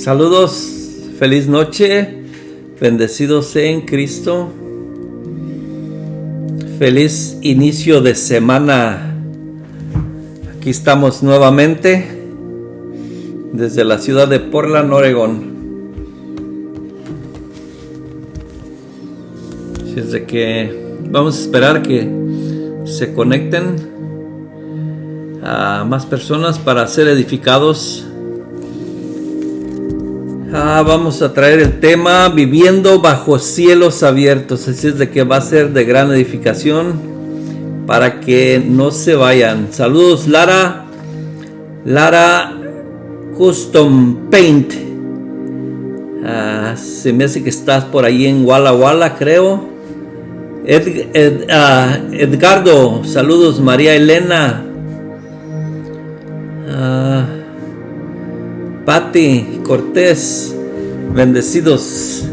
Saludos, feliz noche, bendecidos en Cristo. Feliz inicio de semana. Aquí estamos nuevamente desde la ciudad de Portland, Oregón. Así es de que vamos a esperar que se conecten a más personas para ser edificados. Vamos a traer el tema viviendo bajo cielos abiertos. Así es de que va a ser de gran edificación para que no se vayan. Saludos, Lara Custom Paint. Se me hace que estás por ahí en Walla Walla, creo. Edgardo, saludos. María Elena, Patti Cortés, bendecidos.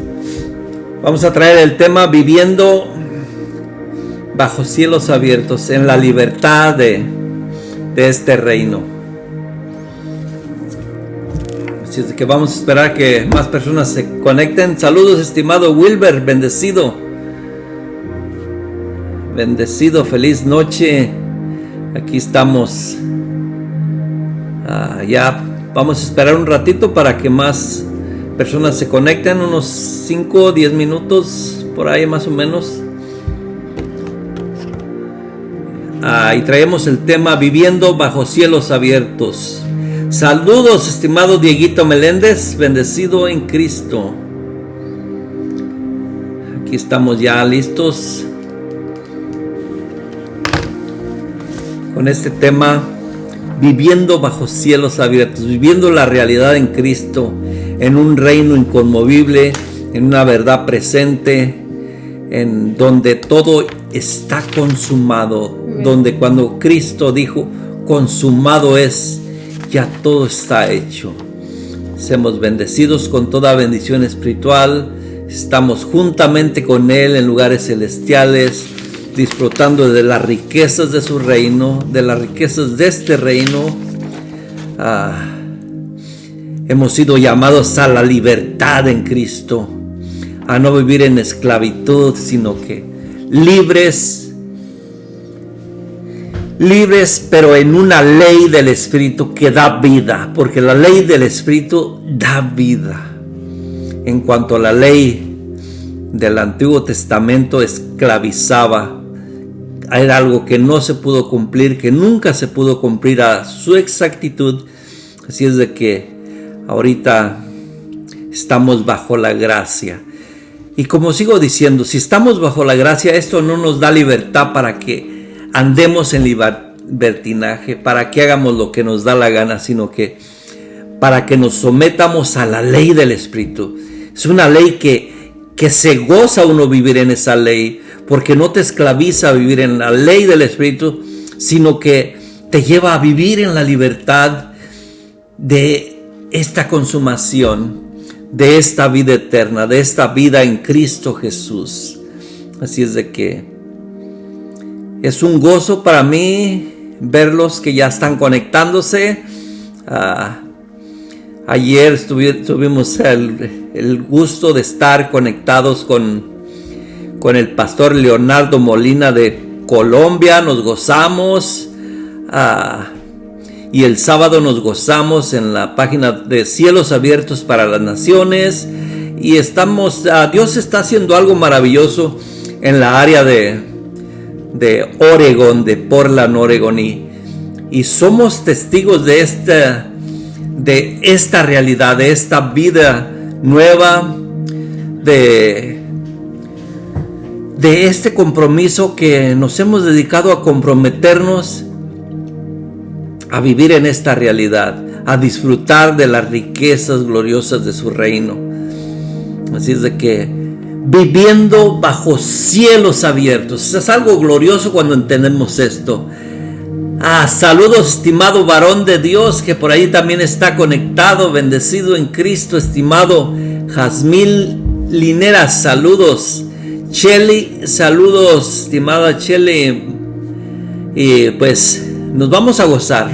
Vamos a traer el tema viviendo bajo cielos abiertos, en la libertad de este reino. Así es que vamos a esperar que más personas se conecten. Saludos, estimado Wilber, bendecido, feliz noche. Aquí estamos. Ya vamos a esperar un ratito para que más personas se conecten, unos 5 o 10 minutos por ahí más o menos. Y traemos el tema viviendo bajo cielos abiertos. Saludos, estimado Dieguito Meléndez, bendecido en Cristo. Aquí estamos ya listos con este tema. Viviendo bajo cielos abiertos, viviendo la realidad en Cristo, en un reino inconmovible, en una verdad presente, en donde todo está consumado, donde cuando Cristo dijo, consumado es, ya todo está hecho. Seamos bendecidos con toda bendición espiritual, estamos juntamente con Él en lugares celestiales, disfrutando de las riquezas de su reino, de las riquezas de este reino. Hemos sido llamados a la libertad en Cristo, a no vivir en esclavitud, sino que libres, pero en una ley del Espíritu que da vida, porque la ley del Espíritu da vida. En cuanto a la ley del Antiguo Testamento, esclavizaba. Era algo que no se pudo cumplir, que nunca se pudo cumplir a su exactitud. Así es de que ahorita estamos bajo la gracia. Y como sigo diciendo, si estamos bajo la gracia, esto no nos da libertad para que andemos en libertinaje, para que hagamos lo que nos da la gana, sino que para que nos sometamos a la ley del Espíritu. Es una ley que se goza uno vivir en esa ley, porque no te esclaviza a vivir en la ley del Espíritu, sino que te lleva a vivir en la libertad de esta consumación, de esta vida eterna, de esta vida en Cristo Jesús. Así es de que es un gozo para mí verlos que ya están conectándose. Ayer tuvimos el gusto de estar conectados con el pastor Leonardo Molina de Colombia. Nos gozamos, y el sábado nos gozamos en la página de Cielos Abiertos para las Naciones, y Dios está haciendo algo maravilloso en la área de Oregón, de Portland, Oregón, y somos testigos de esta realidad, de esta vida nueva, de este compromiso que nos hemos dedicado a comprometernos a vivir en esta realidad, a disfrutar de las riquezas gloriosas de su reino. Así es de que viviendo bajo cielos abiertos, es algo glorioso cuando entendemos esto. Saludos, estimado varón de Dios, que por ahí también está conectado, bendecido en Cristo, estimado Jazmín Lineras, saludos. Cheli, saludos, estimada Cheli. Y pues nos vamos a gozar.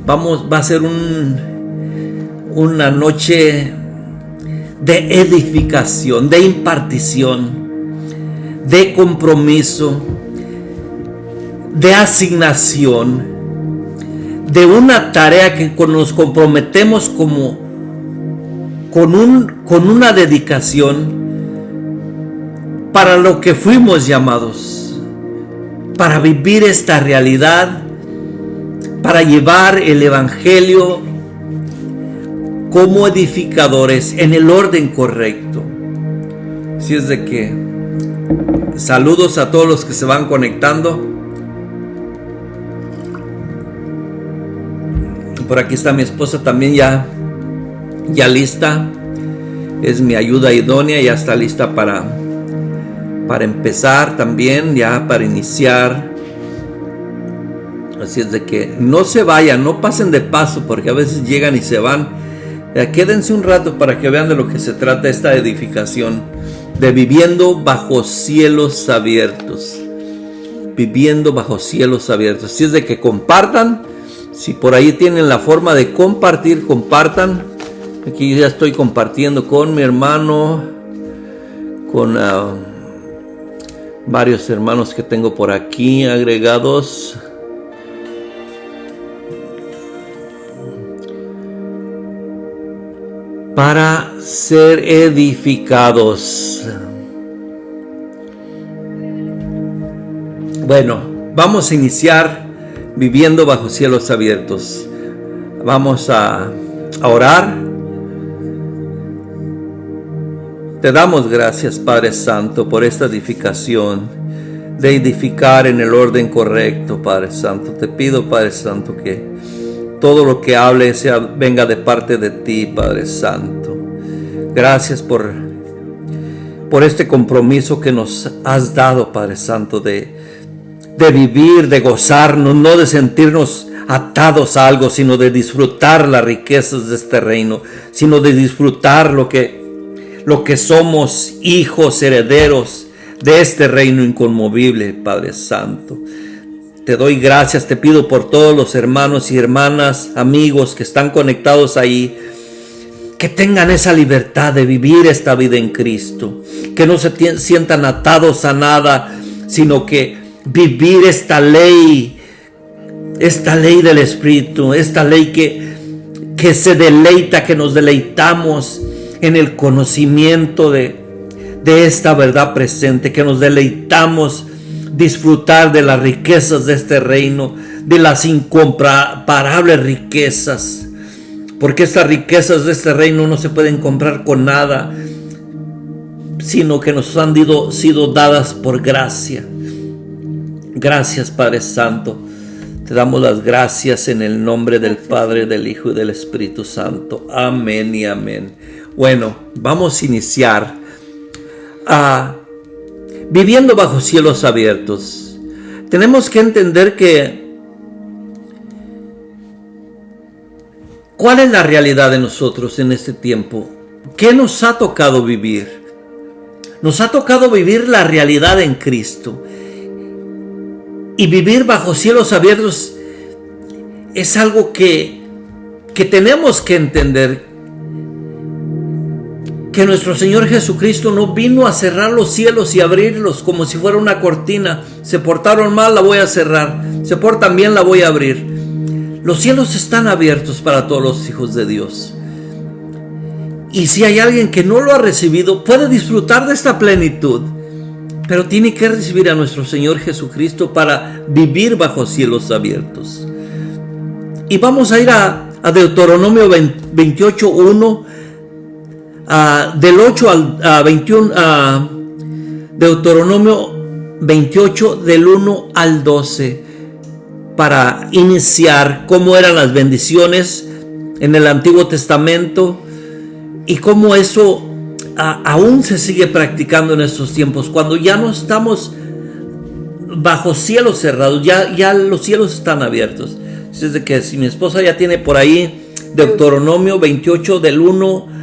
Va a ser una noche de edificación, de impartición, de compromiso, de asignación, de una tarea que nos comprometemos como con una dedicación para lo que fuimos llamados, para vivir esta realidad, para llevar el evangelio como edificadores en el orden correcto. Así es de que saludos a todos los que se van conectando. Por aquí está mi esposa también ya lista. Es mi ayuda idónea, ya está lista para empezar también, ya para iniciar. Así es de que no se vayan, no pasen de paso, porque a veces llegan y se van. Quédense un rato para que vean de lo que se trata esta edificación de viviendo bajo cielos abiertos. Viviendo bajo cielos abiertos. Así es de que compartan. Si por ahí tienen la forma de compartir, compartan. Aquí ya estoy compartiendo con mi hermano, con varios hermanos que tengo por aquí agregados. Para ser edificados. Bueno, vamos a iniciar viviendo bajo cielos abiertos. Vamos a orar. Te damos gracias, Padre Santo, por esta edificación, de edificar en el orden correcto, Padre Santo. Te pido, Padre Santo, que todo lo que hable venga de parte de ti, Padre Santo. Gracias por este compromiso que nos has dado, Padre Santo, de vivir, de gozarnos, no de sentirnos atados a algo, sino de disfrutar las riquezas de este reino, sino de disfrutar lo que somos, hijos, herederos de este reino inconmovible, Padre Santo. Te doy gracias, te pido por todos los hermanos y hermanas, amigos que están conectados ahí, que tengan esa libertad de vivir esta vida en Cristo, que no se sientan atados a nada, sino que vivir esta ley del Espíritu, esta ley que se deleita, que nos deleitamos en el conocimiento de esta verdad presente, que nos deleitamos disfrutar de las riquezas de este reino, de las incomparables riquezas, porque estas riquezas de este reino no se pueden comprar con nada, sino que nos han sido dadas por gracia. Gracias, Padre Santo. Te damos las gracias en el nombre del Padre, del Hijo y del Espíritu Santo. Amén y amén. Bueno, vamos a iniciar viviendo bajo cielos abiertos. Tenemos que entender ¿cuál es la realidad de nosotros en este tiempo? ¿Qué nos ha tocado vivir? Nos ha tocado vivir la realidad en Cristo. Y vivir bajo cielos abiertos es algo que tenemos que entender. Que nuestro Señor Jesucristo no vino a cerrar los cielos y abrirlos como si fuera una cortina. Se portaron mal, la voy a cerrar. Se portan bien, la voy a abrir. Los cielos están abiertos para todos los hijos de Dios. Y si hay alguien que no lo ha recibido, puede disfrutar de esta plenitud. Pero tiene que recibir a nuestro Señor Jesucristo para vivir bajo cielos abiertos. Y vamos a ir a Deuteronomio 28:1, del 8 al 21, Deuteronomio 28 del 1 al 12, para iniciar cómo eran las bendiciones en el Antiguo Testamento y cómo eso aún se sigue practicando en estos tiempos, cuando ya no estamos bajo cielos cerrados, ya los cielos están abiertos. Es de que si mi esposa ya tiene por ahí Deuteronomio 28 del 1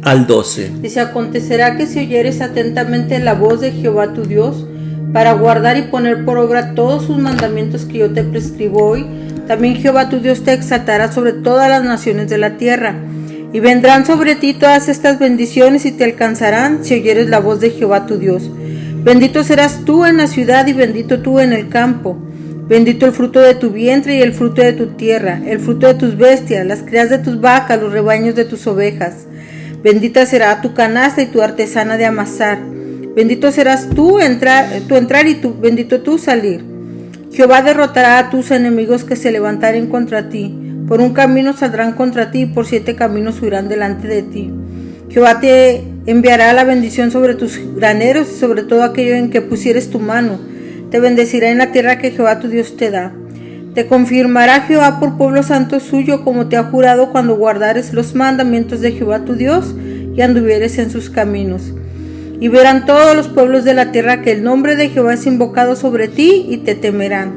al 12. Dice: acontecerá que si oyeres atentamente la voz de Jehová tu Dios, para guardar y poner por obra todos sus mandamientos que yo te prescribo hoy, También Jehová tu Dios te exaltará sobre todas las naciones de la tierra. Y vendrán sobre ti todas estas bendiciones y te alcanzarán si oyeres la voz de Jehová tu Dios. Bendito serás tú en la ciudad y bendito tú en el campo. Bendito el fruto de tu vientre y el fruto de tu tierra, el fruto de tus bestias, las crías de tus vacas, los rebaños de tus ovejas. Bendita será tu canasta y tu artesana de amasar. Bendito serás tú entrar y bendito tú salir. Jehová derrotará a tus enemigos que se levantaren contra ti. Por un camino saldrán contra ti y por 7 caminos huirán delante de ti. Jehová te enviará la bendición sobre tus graneros y sobre todo aquello en que pusieres tu mano. Te bendecirá en la tierra que Jehová tu Dios te da. Te confirmará Jehová por pueblo santo suyo, como te ha jurado, cuando guardares los mandamientos de Jehová tu Dios y anduvieres en sus caminos. Y verán todos los pueblos de la tierra que el nombre de Jehová es invocado sobre ti y te temerán.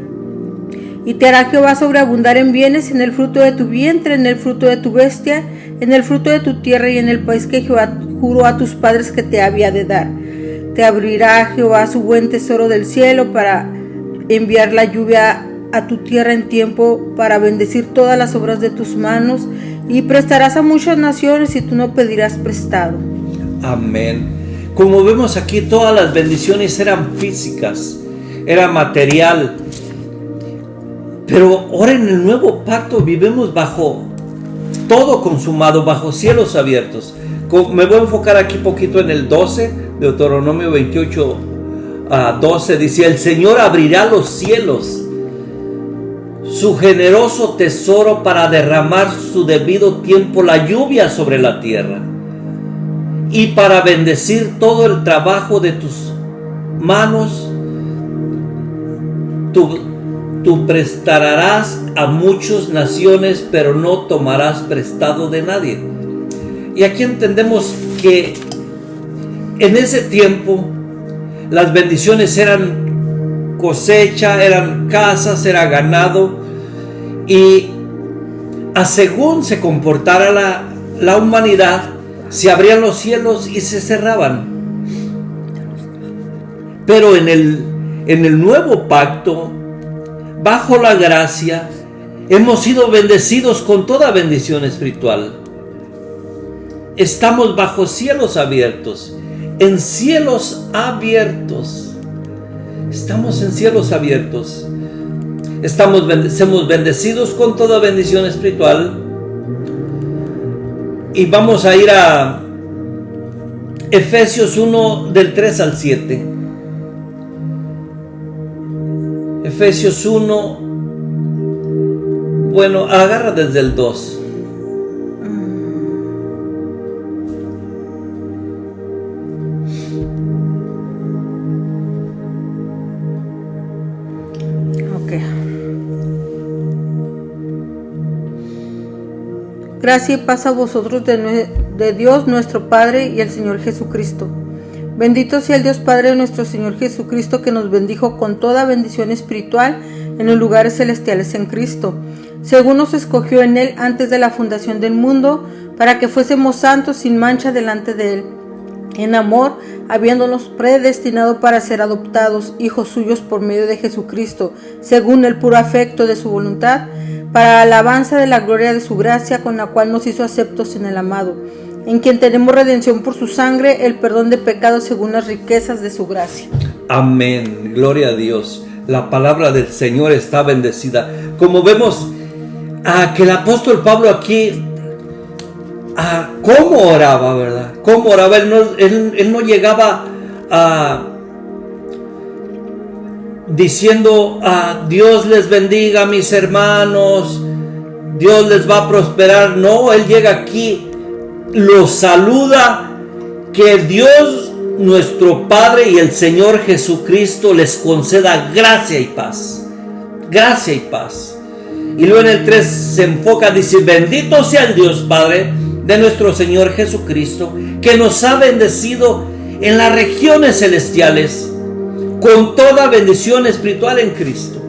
Y te hará Jehová sobreabundar en bienes, en el fruto de tu vientre, en el fruto de tu bestia, en el fruto de tu tierra y en el país que Jehová juró a tus padres que te había de dar. Te abrirá Jehová su buen tesoro del cielo para enviar la lluvia a tu tierra en tiempo, para bendecir todas las obras de tus manos, y prestarás a muchas naciones y tú no pedirás prestado. Amén. Como vemos aquí, todas las bendiciones eran físicas, era material. Pero ahora en el nuevo pacto vivimos bajo todo consumado, bajo cielos abiertos. Me voy a enfocar aquí poquito en el 12, Deuteronomio 28 a 12. Dice: el Señor abrirá los cielos, su generoso tesoro, para derramar su debido tiempo la lluvia sobre la tierra, y para bendecir todo el trabajo de tus manos. Tú prestarás a muchas naciones, pero no tomarás prestado de nadie. Y aquí entendemos que en ese tiempo las bendiciones eran cosecha, eran casas, era ganado, y a según se comportara la humanidad, se abrían los cielos y se cerraban. Pero en el nuevo pacto, bajo la gracia, hemos sido bendecidos con toda bendición espiritual. Estamos bajo cielos abiertos, en cielos abiertos. Estamos en cielos abiertos. Somos bendecidos con toda bendición espiritual. Y vamos a ir a Efesios 1, del 3 al 7. Efesios 1, bueno, agarra desde el 2. Ok. Gracia y paz a vosotros de Dios nuestro Padre y el Señor Jesucristo. Bendito sea el Dios Padre de nuestro Señor Jesucristo, que nos bendijo con toda bendición espiritual en los lugares celestiales en Cristo, según nos escogió en Él antes de la fundación del mundo, para que fuésemos santos sin mancha delante de Él, en amor, habiéndonos predestinado para ser adoptados hijos suyos por medio de Jesucristo, según el puro afecto de su voluntad, para alabanza de la gloria de su gracia, con la cual nos hizo aceptos en el amado, en quien tenemos redención por su sangre, el perdón de pecados según las riquezas de su gracia. Amén, gloria a Dios. La palabra del Señor está bendecida. Como vemos que el apóstol Pablo aquí, cómo oraba, ¿verdad? Cómo oraba. Él no llegaba diciendo: Dios les bendiga, mis hermanos, Dios les va a prosperar. No, él llega aquí, los saluda, que Dios nuestro Padre y el Señor Jesucristo les conceda gracia y paz. Gracia y paz. Y luego en el 3 se enfoca, dice: bendito sea el Dios Padre de nuestro Señor Jesucristo, que nos ha bendecido en las regiones celestiales con toda bendición espiritual en Cristo.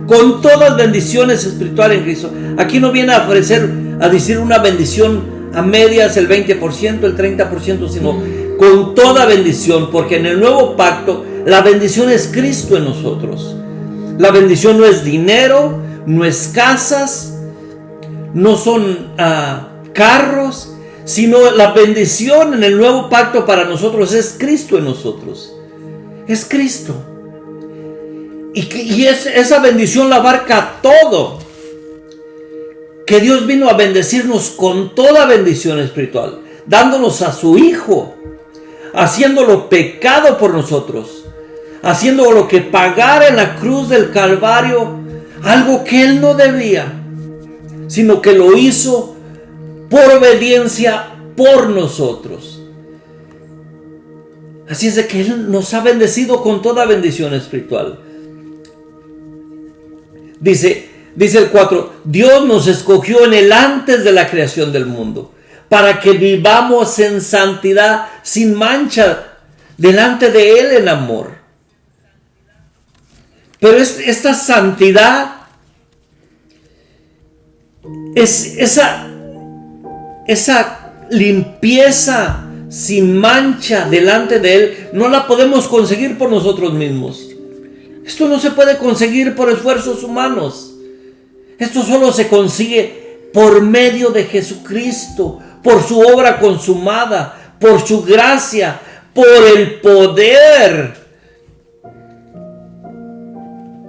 Con todas bendiciones espirituales en Cristo. Aquí no viene a decir una bendición a medias, el 20%, el 30%, sino con toda bendición, porque en el nuevo pacto la bendición es Cristo en nosotros. La bendición no es dinero, no es casas, no son carros, sino la bendición en el nuevo pacto para nosotros es Cristo en nosotros. Es Cristo. Y esa bendición la abarca todo. Que Dios vino a bendecirnos con toda bendición espiritual, dándonos a su Hijo, haciéndolo pecado por nosotros, haciéndolo que pagara en la cruz del Calvario algo que Él no debía, sino que lo hizo por obediencia por nosotros. Así es de que Él nos ha bendecido con toda bendición espiritual. Dice el 4, Dios nos escogió en el antes de la creación del mundo, para que vivamos en santidad, sin mancha, delante de Él en amor. Pero esta santidad es esa limpieza sin mancha delante de Él, no la podemos conseguir por nosotros mismos. Esto no se puede conseguir por esfuerzos humanos. Esto solo se consigue por medio de Jesucristo, por su obra consumada, por su gracia, por el poder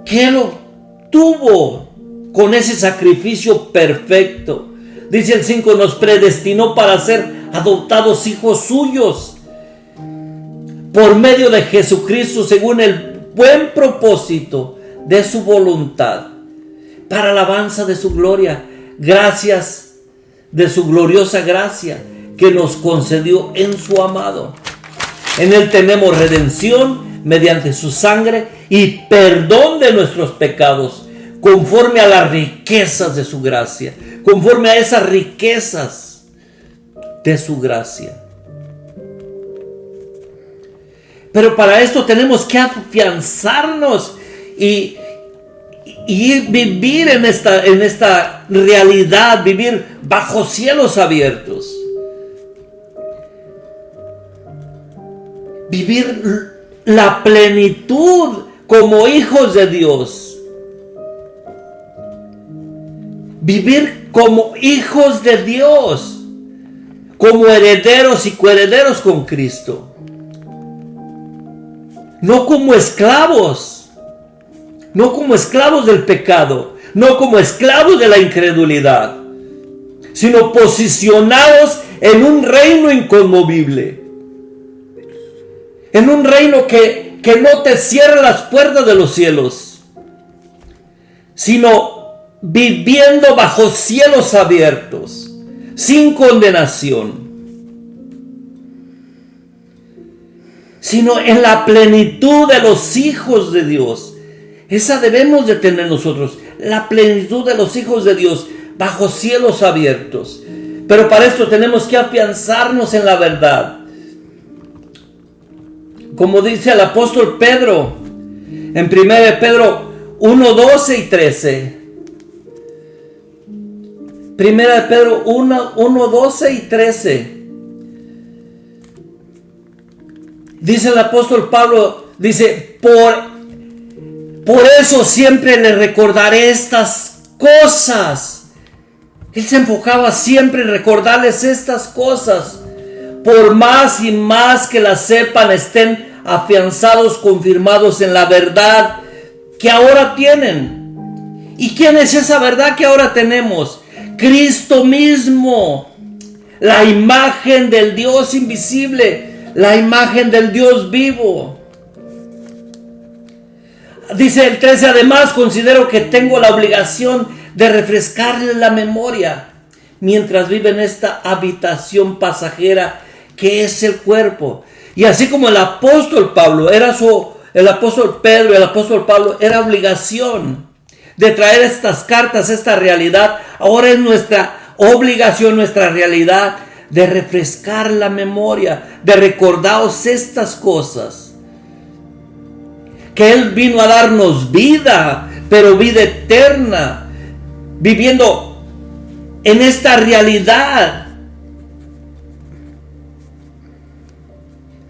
que Él obtuvo con ese sacrificio perfecto. Dice el 5, nos predestinó para ser adoptados hijos suyos por medio de Jesucristo, según el buen propósito de su voluntad, para alabanza de su gloria, gracias de su gloriosa gracia que nos concedió en su amado. En Él tenemos redención mediante su sangre y perdón de nuestros pecados, conforme a las riquezas de su gracia, conforme a esas riquezas de su gracia. Pero para esto tenemos que afianzarnos y vivir en esta realidad, vivir bajo cielos abiertos. Vivir la plenitud como hijos de Dios. Vivir como hijos de Dios, como herederos y coherederos con Cristo. No como esclavos, no como esclavos del pecado, no como esclavos de la incredulidad, sino posicionados en un reino inconmovible, en un reino que no te cierra las puertas de los cielos, sino viviendo bajo cielos abiertos, sin condenación, sino en la plenitud de los hijos de Dios. Esa debemos de tener nosotros, la plenitud de los hijos de Dios, bajo cielos abiertos. Pero para esto tenemos que afianzarnos en la verdad. Como dice el apóstol Pedro, en 1 Pedro 1, 12 y 13. 1 Pedro 1, 12 y 13. Dice el apóstol Pablo, dice, por eso siempre le recordaré estas cosas. Él se enfocaba siempre en recordarles estas cosas. Por más y más que las sepan, estén afianzados, confirmados en la verdad que ahora tienen. ¿Y quién es esa verdad que ahora tenemos? Cristo mismo, la imagen del Dios invisible, la imagen del Dios vivo. Dice el 13, además considero que tengo la obligación de refrescarles la memoria mientras vive en esta habitación pasajera que es el cuerpo. Y así como el apóstol Pedro, el apóstol Pablo era obligación de traer estas cartas, esta realidad, ahora es nuestra obligación, nuestra realidad de refrescar la memoria, de recordaros estas cosas. Que Él vino a darnos vida, pero vida eterna, viviendo en esta realidad,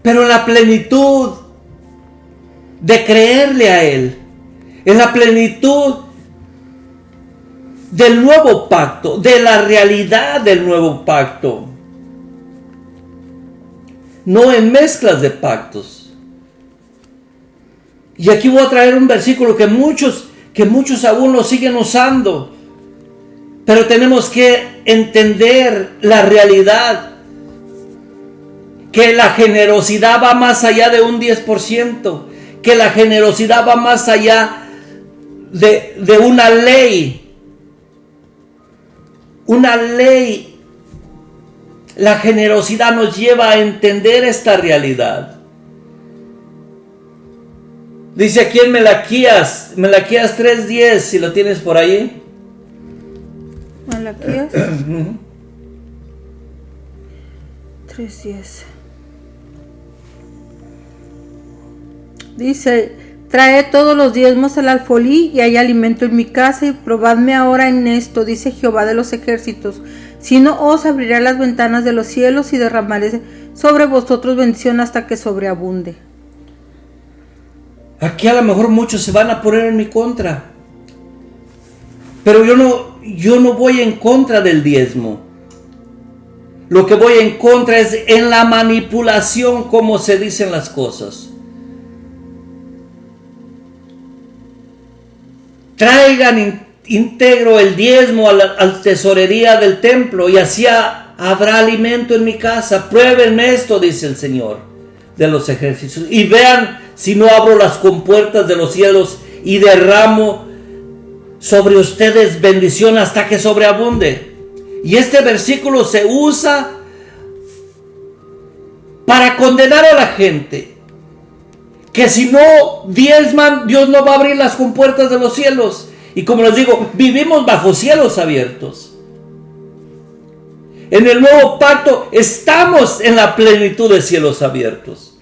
pero en la plenitud de creerle a Él, Es la plenitud del nuevo pacto, de la realidad del nuevo pacto. No en mezclas de pactos. Y aquí voy a traer un versículo que muchos aún lo siguen usando. Pero tenemos que entender la realidad. Que la generosidad va más allá de un 10%. Que la generosidad va más allá de una ley. Una ley. La generosidad nos lleva a entender esta realidad. Dice aquí en Malaquías 3:10, si lo tienes por ahí. Malaquías 3:10. Dice: trae todos los diezmos al alfolí y hay alimento en mi casa, y probadme ahora en esto, dice Jehová de los ejércitos, si no os abriré las ventanas de los cielos y derramaré sobre vosotros bendición hasta que sobreabunde. Aquí a lo mejor muchos se van a poner en mi contra, pero yo no voy en contra del diezmo. Lo que voy en contra es en la manipulación, como se dicen las cosas. Traigan íntegro el diezmo a la tesorería del templo, y así habrá alimento en mi casa. Pruébenme esto, dice el Señor de los ejércitos, y vean si no abro las compuertas de los cielos y derramo sobre ustedes bendición hasta que sobreabunde. Y este versículo se usa para condenar a la gente. Que si no diezman, Dios no va a abrir las compuertas de los cielos. Y como les digo, vivimos bajo cielos abiertos. En el nuevo pacto estamos en la plenitud de cielos abiertos.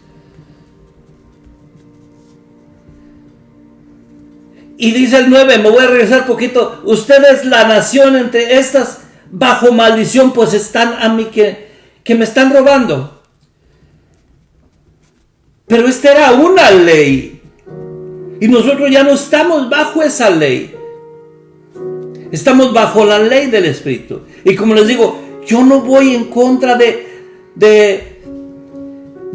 Y dice el 9, me voy a regresar poquito. Ustedes, la nación entre estas, bajo maldición, pues están a mí que me están robando. Pero esta era una ley. Y nosotros ya no estamos bajo esa ley. Estamos bajo la ley del Espíritu. Y como les digo, yo no voy en contra de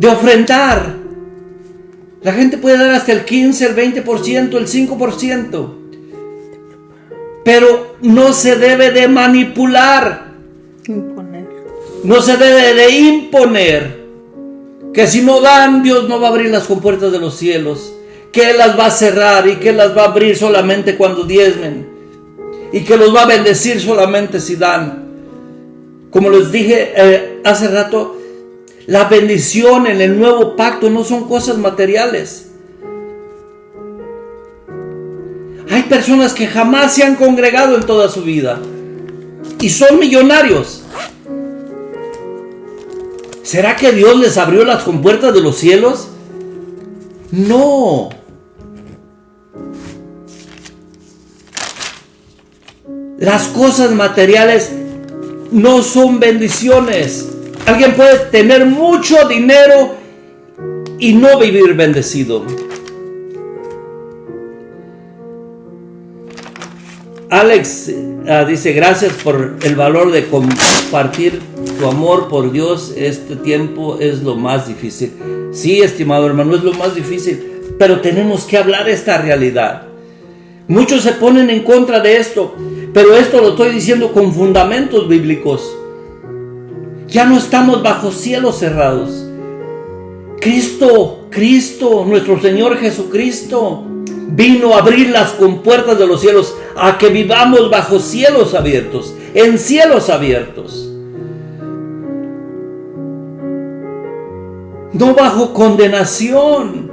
ofrendar. La gente puede dar hasta el 15, el 20%, el 5%. Pero no se debe de manipular. Imponer. No se debe de imponer. Que si no dan, Dios no va a abrir las compuertas de los cielos. Que Él las va a cerrar y que Él las va a abrir solamente cuando diezmen. Y que los va a bendecir solamente si dan. Como les dije hace rato, la bendición en el nuevo pacto no son cosas materiales. Hay personas que jamás se han congregado en toda su vida y son millonarios. ¿Será que Dios les abrió las compuertas de los cielos? No. Las cosas materiales no son bendiciones. Alguien puede tener mucho dinero y no vivir bendecido. Alex dice: gracias por el valor de compartir tu amor por Dios. Este tiempo es lo más difícil. Sí, estimado hermano, es lo más difícil, pero tenemos que hablar esta realidad. Muchos se ponen en contra de esto, pero esto lo estoy diciendo con fundamentos bíblicos. Ya no estamos bajo cielos cerrados. Cristo, nuestro Señor Jesucristo, vino a abrir las compuertas de los cielos, a que vivamos bajo cielos abiertos, en cielos abiertos. No bajo condenación.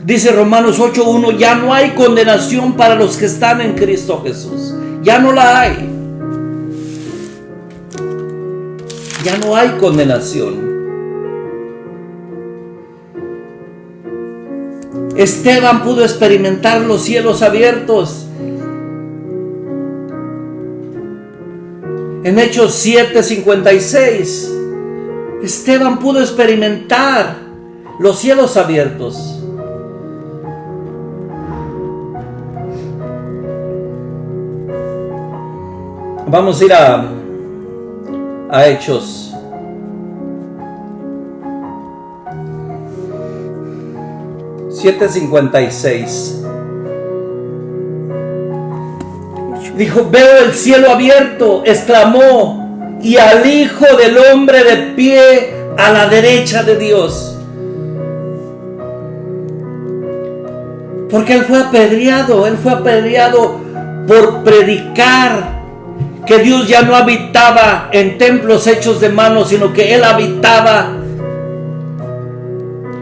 Dice Romanos 8:1, ya no hay condenación para los que están en Cristo Jesús. Ya no la hay. Ya no hay condenación. Esteban pudo experimentar los cielos abiertos. En Hechos 7:56, Esteban pudo experimentar los cielos abiertos. Vamos a ir a Hechos. (7:56). Dijo: veo el cielo abierto, exclamó, y al Hijo del Hombre de pie a la derecha de Dios. Porque él fue apedreado por predicar que Dios ya no habitaba en templos hechos de manos, sino que Él habitaba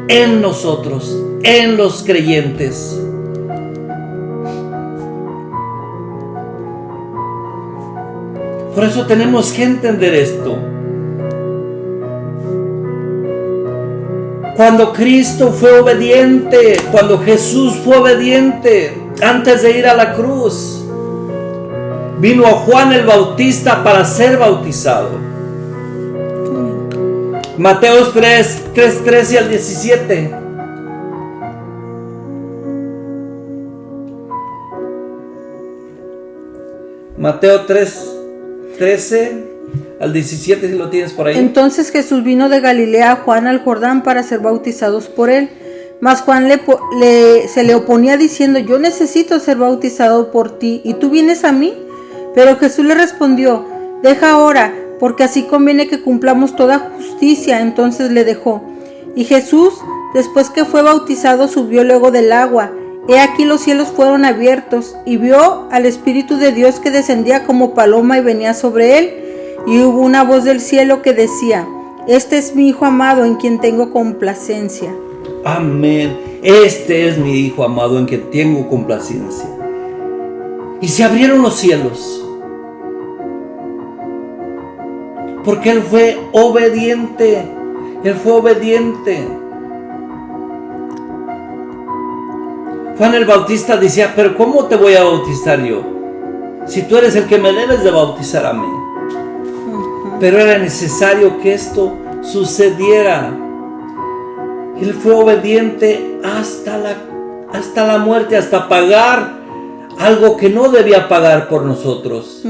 en nosotros, en los creyentes. Por eso tenemos que entender esto. Cuando Cristo fue obediente, cuando Jesús fue obediente, antes de ir a la cruz, vino a Juan el Bautista para ser bautizado. Mateo 3:13 al 17. Mateo 3:13 al 17, si lo tienes por ahí. Entonces Jesús vino de Galilea a Juan al Jordán para ser bautizados por él. Mas Juan se le oponía diciendo: yo necesito ser bautizado por ti, ¿y tú vienes a mí? Pero Jesús le respondió: deja ahora, porque así conviene que cumplamos toda justicia. Entonces le dejó. Y Jesús, después que fue bautizado, subió luego del agua. He aquí los cielos fueron abiertos, y vio al Espíritu de Dios que descendía como paloma y venía sobre él. Y hubo una voz del cielo que decía: este es mi Hijo amado, en quien tengo complacencia. Amén. Este es mi Hijo amado, en quien tengo complacencia. Y se abrieron los cielos, porque Él fue obediente. Él fue obediente. Juan el Bautista decía: pero ¿cómo te voy a bautizar yo? Si tú eres el que me debes de bautizar a mí. Pero era necesario que esto sucediera. Él fue obediente hasta la muerte, hasta pagar algo que no debía pagar por nosotros.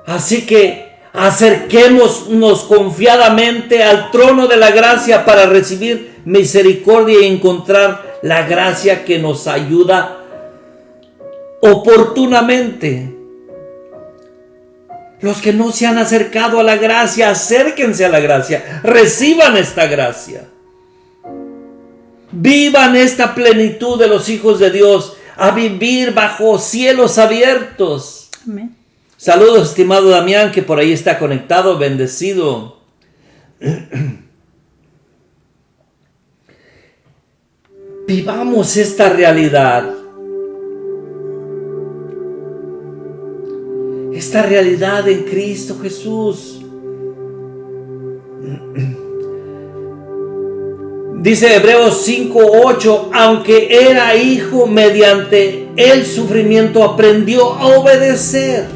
Así que acerquémonos confiadamente al trono de la gracia para recibir misericordia y encontrar la gracia que nos ayuda oportunamente. Los que no se han acercado a la gracia, acérquense a la gracia, reciban esta gracia. Vivan esta plenitud de los hijos de Dios, a vivir bajo cielos abiertos. Amén. Saludos, estimado Damián, que por ahí está conectado, bendecido. Vivamos esta realidad. Esta realidad en Cristo Jesús. Dice Hebreos 5:8, aunque era hijo, mediante el sufrimiento aprendió a obedecer.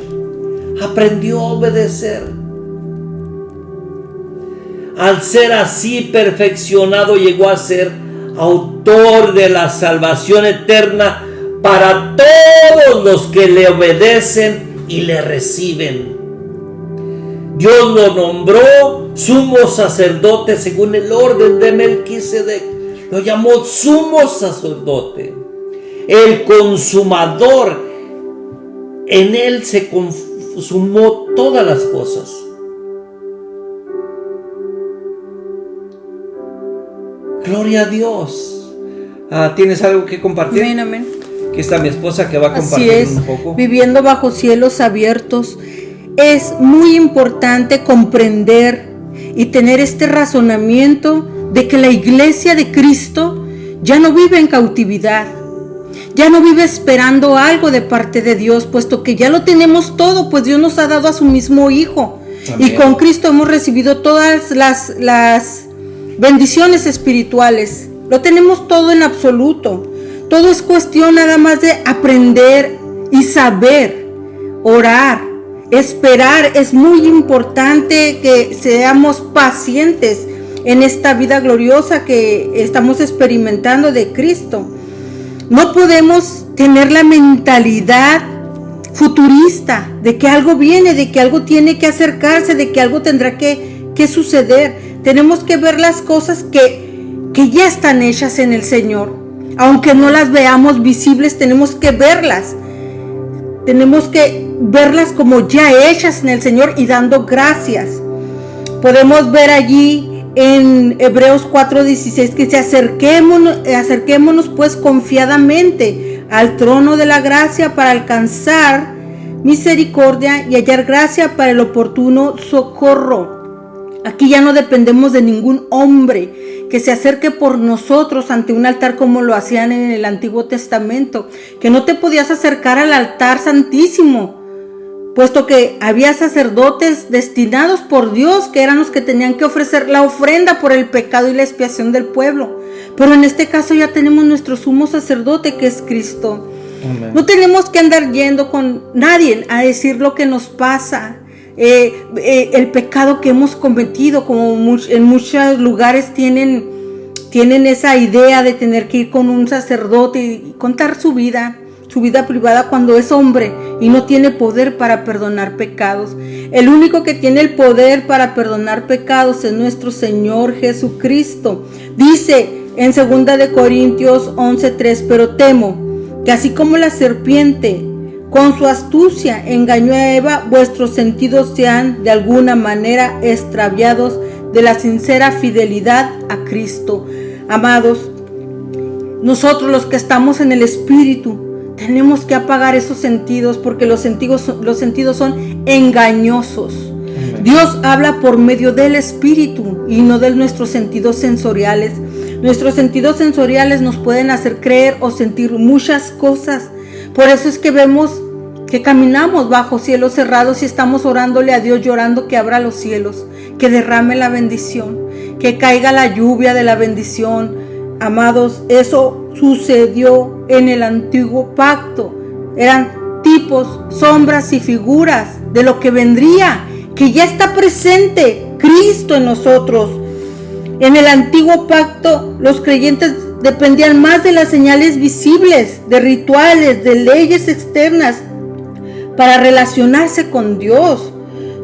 Aprendió a obedecer. Al ser así perfeccionado, llegó a ser autor de la salvación eterna para todos los que le obedecen y le reciben. Dios lo nombró sumo sacerdote según el orden de Melquisedec. Lo llamó sumo sacerdote, el consumador. En él se consumó todas las cosas. Gloria a Dios. ¿Tienes algo que compartir? Amén, amén. Aquí está mi esposa que va a compartir un poco. Viviendo bajo cielos abiertos, es muy importante comprender y tener este razonamiento de que la iglesia de Cristo ya no vive en cautividad, ya no vive esperando algo de parte de Dios, puesto que ya lo tenemos todo, pues Dios nos ha dado a su mismo Hijo. Amén. Y con Cristo hemos recibido todas las bendiciones espirituales. Lo tenemos todo en absoluto. Todo es cuestión nada más de aprender y saber, orar, esperar. Es muy importante que seamos pacientes en esta vida gloriosa que estamos experimentando de Cristo. No podemos tener la mentalidad futurista de que algo viene, de que algo tiene que acercarse, de que algo tendrá que suceder. Tenemos que ver las cosas que ya están hechas en el Señor. Aunque no las veamos visibles, tenemos que verlas. Tenemos que verlas como ya hechas en el Señor y dando gracias. Podemos ver allí en Hebreos 4:16 que dice: acerquémonos pues confiadamente al trono de la gracia para alcanzar misericordia y hallar gracia para el oportuno socorro. Aquí ya no dependemos de ningún hombre que se acerque por nosotros ante un altar como lo hacían en el Antiguo Testamento, que no te podías acercar al altar santísimo, puesto que había sacerdotes destinados por Dios, que eran los que tenían que ofrecer la ofrenda por el pecado y la expiación del pueblo. Pero en este caso ya tenemos nuestro sumo sacerdote, que es Cristo. Amén. No tenemos que andar yendo con nadie a decir lo que nos pasa, el pecado que hemos cometido, como en muchos lugares tienen esa idea de tener que ir con un sacerdote y contar su vida privada, cuando es hombre y no tiene poder para perdonar pecados. El único que tiene el poder para perdonar pecados es nuestro Señor Jesucristo. Dice en 2 de Corintios 11:3: pero temo que así como la serpiente con su astucia engañó a Eva, vuestros sentidos sean de alguna manera extraviados de la sincera fidelidad a Cristo. Amados, nosotros los que estamos en el Espíritu tenemos que apagar esos sentidos, porque los sentidos son engañosos. Amén. Dios habla por medio del Espíritu y no de nuestros sentidos sensoriales. Nuestros sentidos sensoriales nos pueden hacer creer o sentir muchas cosas. Por eso es que vemos que caminamos bajo cielos cerrados y estamos orándole a Dios, llorando que abra los cielos, que derrame la bendición, que caiga la lluvia de la bendición. Amados, eso sucedió en el antiguo pacto. Eran tipos, sombras y figuras de lo que vendría, que ya está presente Cristo en nosotros. En el antiguo pacto, los creyentes dependían más de las señales visibles, de rituales, de leyes externas para relacionarse con Dios.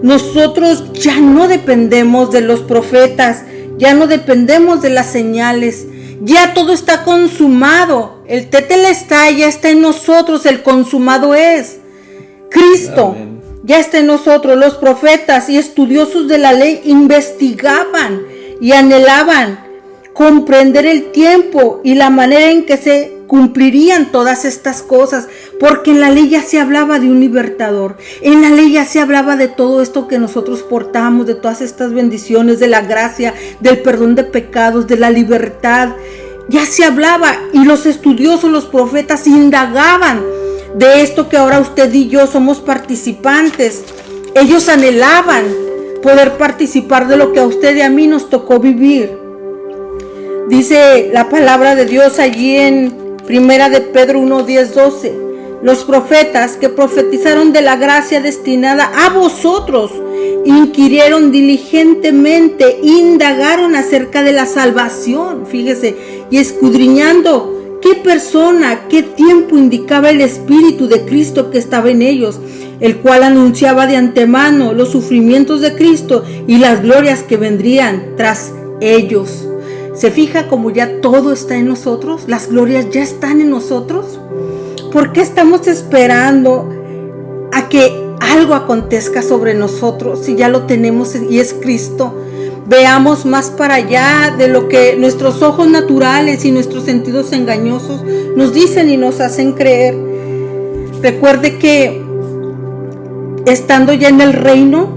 Nosotros ya no dependemos de los profetas, ya no dependemos de las señales. Ya todo está consumado. El tetelestai ya está en nosotros. El consumado es Cristo. Amén. Ya está en nosotros. Los profetas y estudiosos de la ley investigaban y anhelaban comprender el tiempo y la manera en que se cumplirían todas estas cosas, porque en la ley ya se hablaba de un libertador, en la ley ya se hablaba de todo esto que nosotros portamos, de todas estas bendiciones, de la gracia, del perdón de pecados, de la libertad. Ya se hablaba, y los estudiosos, los profetas indagaban de esto que ahora usted y yo somos participantes. Ellos anhelaban poder participar de lo que a usted y a mí nos tocó vivir. Dice la palabra de Dios allí en Primera de Pedro 1:10-12: los profetas que profetizaron de la gracia destinada a vosotros inquirieron diligentemente, indagaron acerca de la salvación, fíjese, y escudriñando qué persona, qué tiempo indicaba el Espíritu de Cristo que estaba en ellos, el cual anunciaba de antemano los sufrimientos de Cristo y las glorias que vendrían tras ellos. ¿Se fija como ya todo está en nosotros? Las glorias ya están en nosotros. ¿Por qué estamos esperando a que algo acontezca sobre nosotros si ya lo tenemos y es Cristo? Veamos más para allá de lo que nuestros ojos naturales y nuestros sentidos engañosos nos dicen y nos hacen creer. Recuerde que estando ya en el reino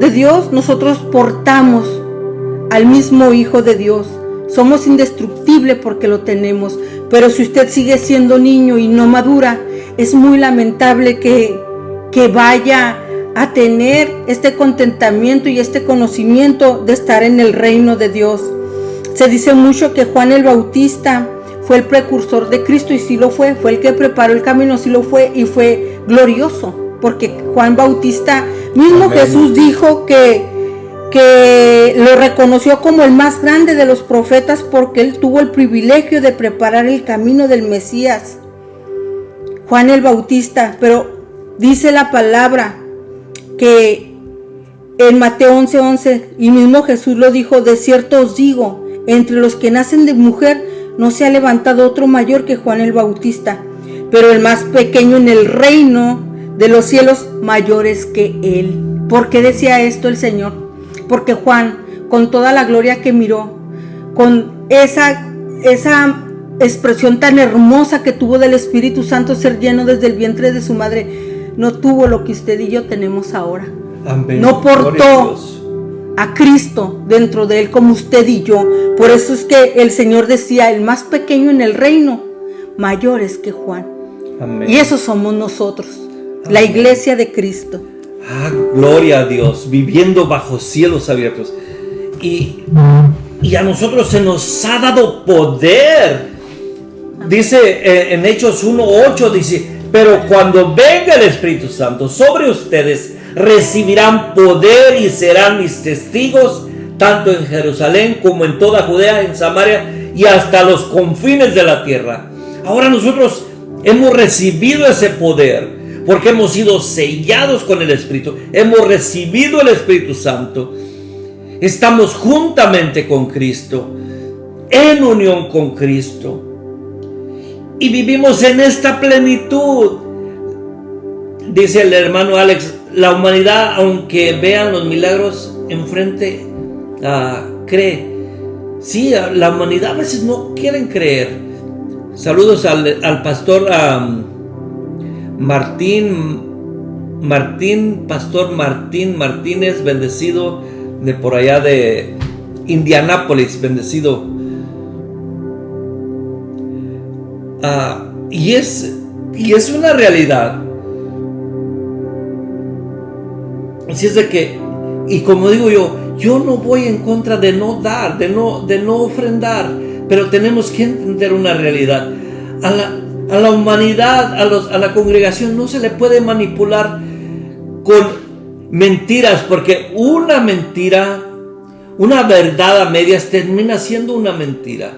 de Dios, nosotros portamos al mismo Hijo de Dios. Somos indestructibles porque lo tenemos, pero si usted sigue siendo niño y no madura, es muy lamentable que vaya a tener este contentamiento y este conocimiento de estar en el reino de Dios. Se dice mucho que Juan el Bautista fue el precursor de Cristo, y sí lo fue el que preparó el camino, sí lo fue, y fue glorioso, porque Juan Bautista, mismo Amén. Jesús dijo que lo reconoció como el más grande de los profetas, porque él tuvo el privilegio de preparar el camino del Mesías. Juan el Bautista, pero dice la palabra que en Mateo 11:11, y mismo Jesús lo dijo: de cierto os digo, entre los que nacen de mujer no se ha levantado otro mayor que Juan el Bautista, pero el más pequeño en el reino de los cielos mayor es que él. ¿Por qué decía esto el Señor? Porque Juan, con toda la gloria que miró, con esa expresión tan hermosa que tuvo del Espíritu Santo, ser lleno desde el vientre de su madre, no tuvo lo que usted y yo tenemos ahora. Amén. No portó a Cristo dentro de él como usted y yo. Por eso es que el Señor decía: el más pequeño en el reino mayor es que Juan. Amén. Y eso somos nosotros, la iglesia de Cristo. Gloria a Dios, viviendo bajo cielos abiertos. Y a nosotros se nos ha dado poder. Dice en Hechos 1:8, dice: pero cuando venga el Espíritu Santo sobre ustedes, recibirán poder y serán mis testigos, tanto en Jerusalén como en toda Judea, en Samaria y hasta los confines de la tierra. Ahora nosotros hemos recibido ese poder porque hemos sido sellados con el Espíritu, hemos recibido el Espíritu Santo, estamos juntamente con Cristo, en unión con Cristo, y vivimos en esta plenitud. Dice el hermano Alex: la humanidad, aunque vean los milagros enfrente, cree. Sí, la humanidad a veces no quieren creer. Saludos al pastor Pastor Martín Martínez, bendecido, de por allá de Indianápolis, bendecido. Y es una realidad. Así es de que, y como digo yo no voy en contra de no dar, de no ofrendar, pero tenemos que entender una realidad. A la humanidad, a la congregación no se le puede manipular con mentiras, porque una mentira, una verdad a medias termina siendo una mentira.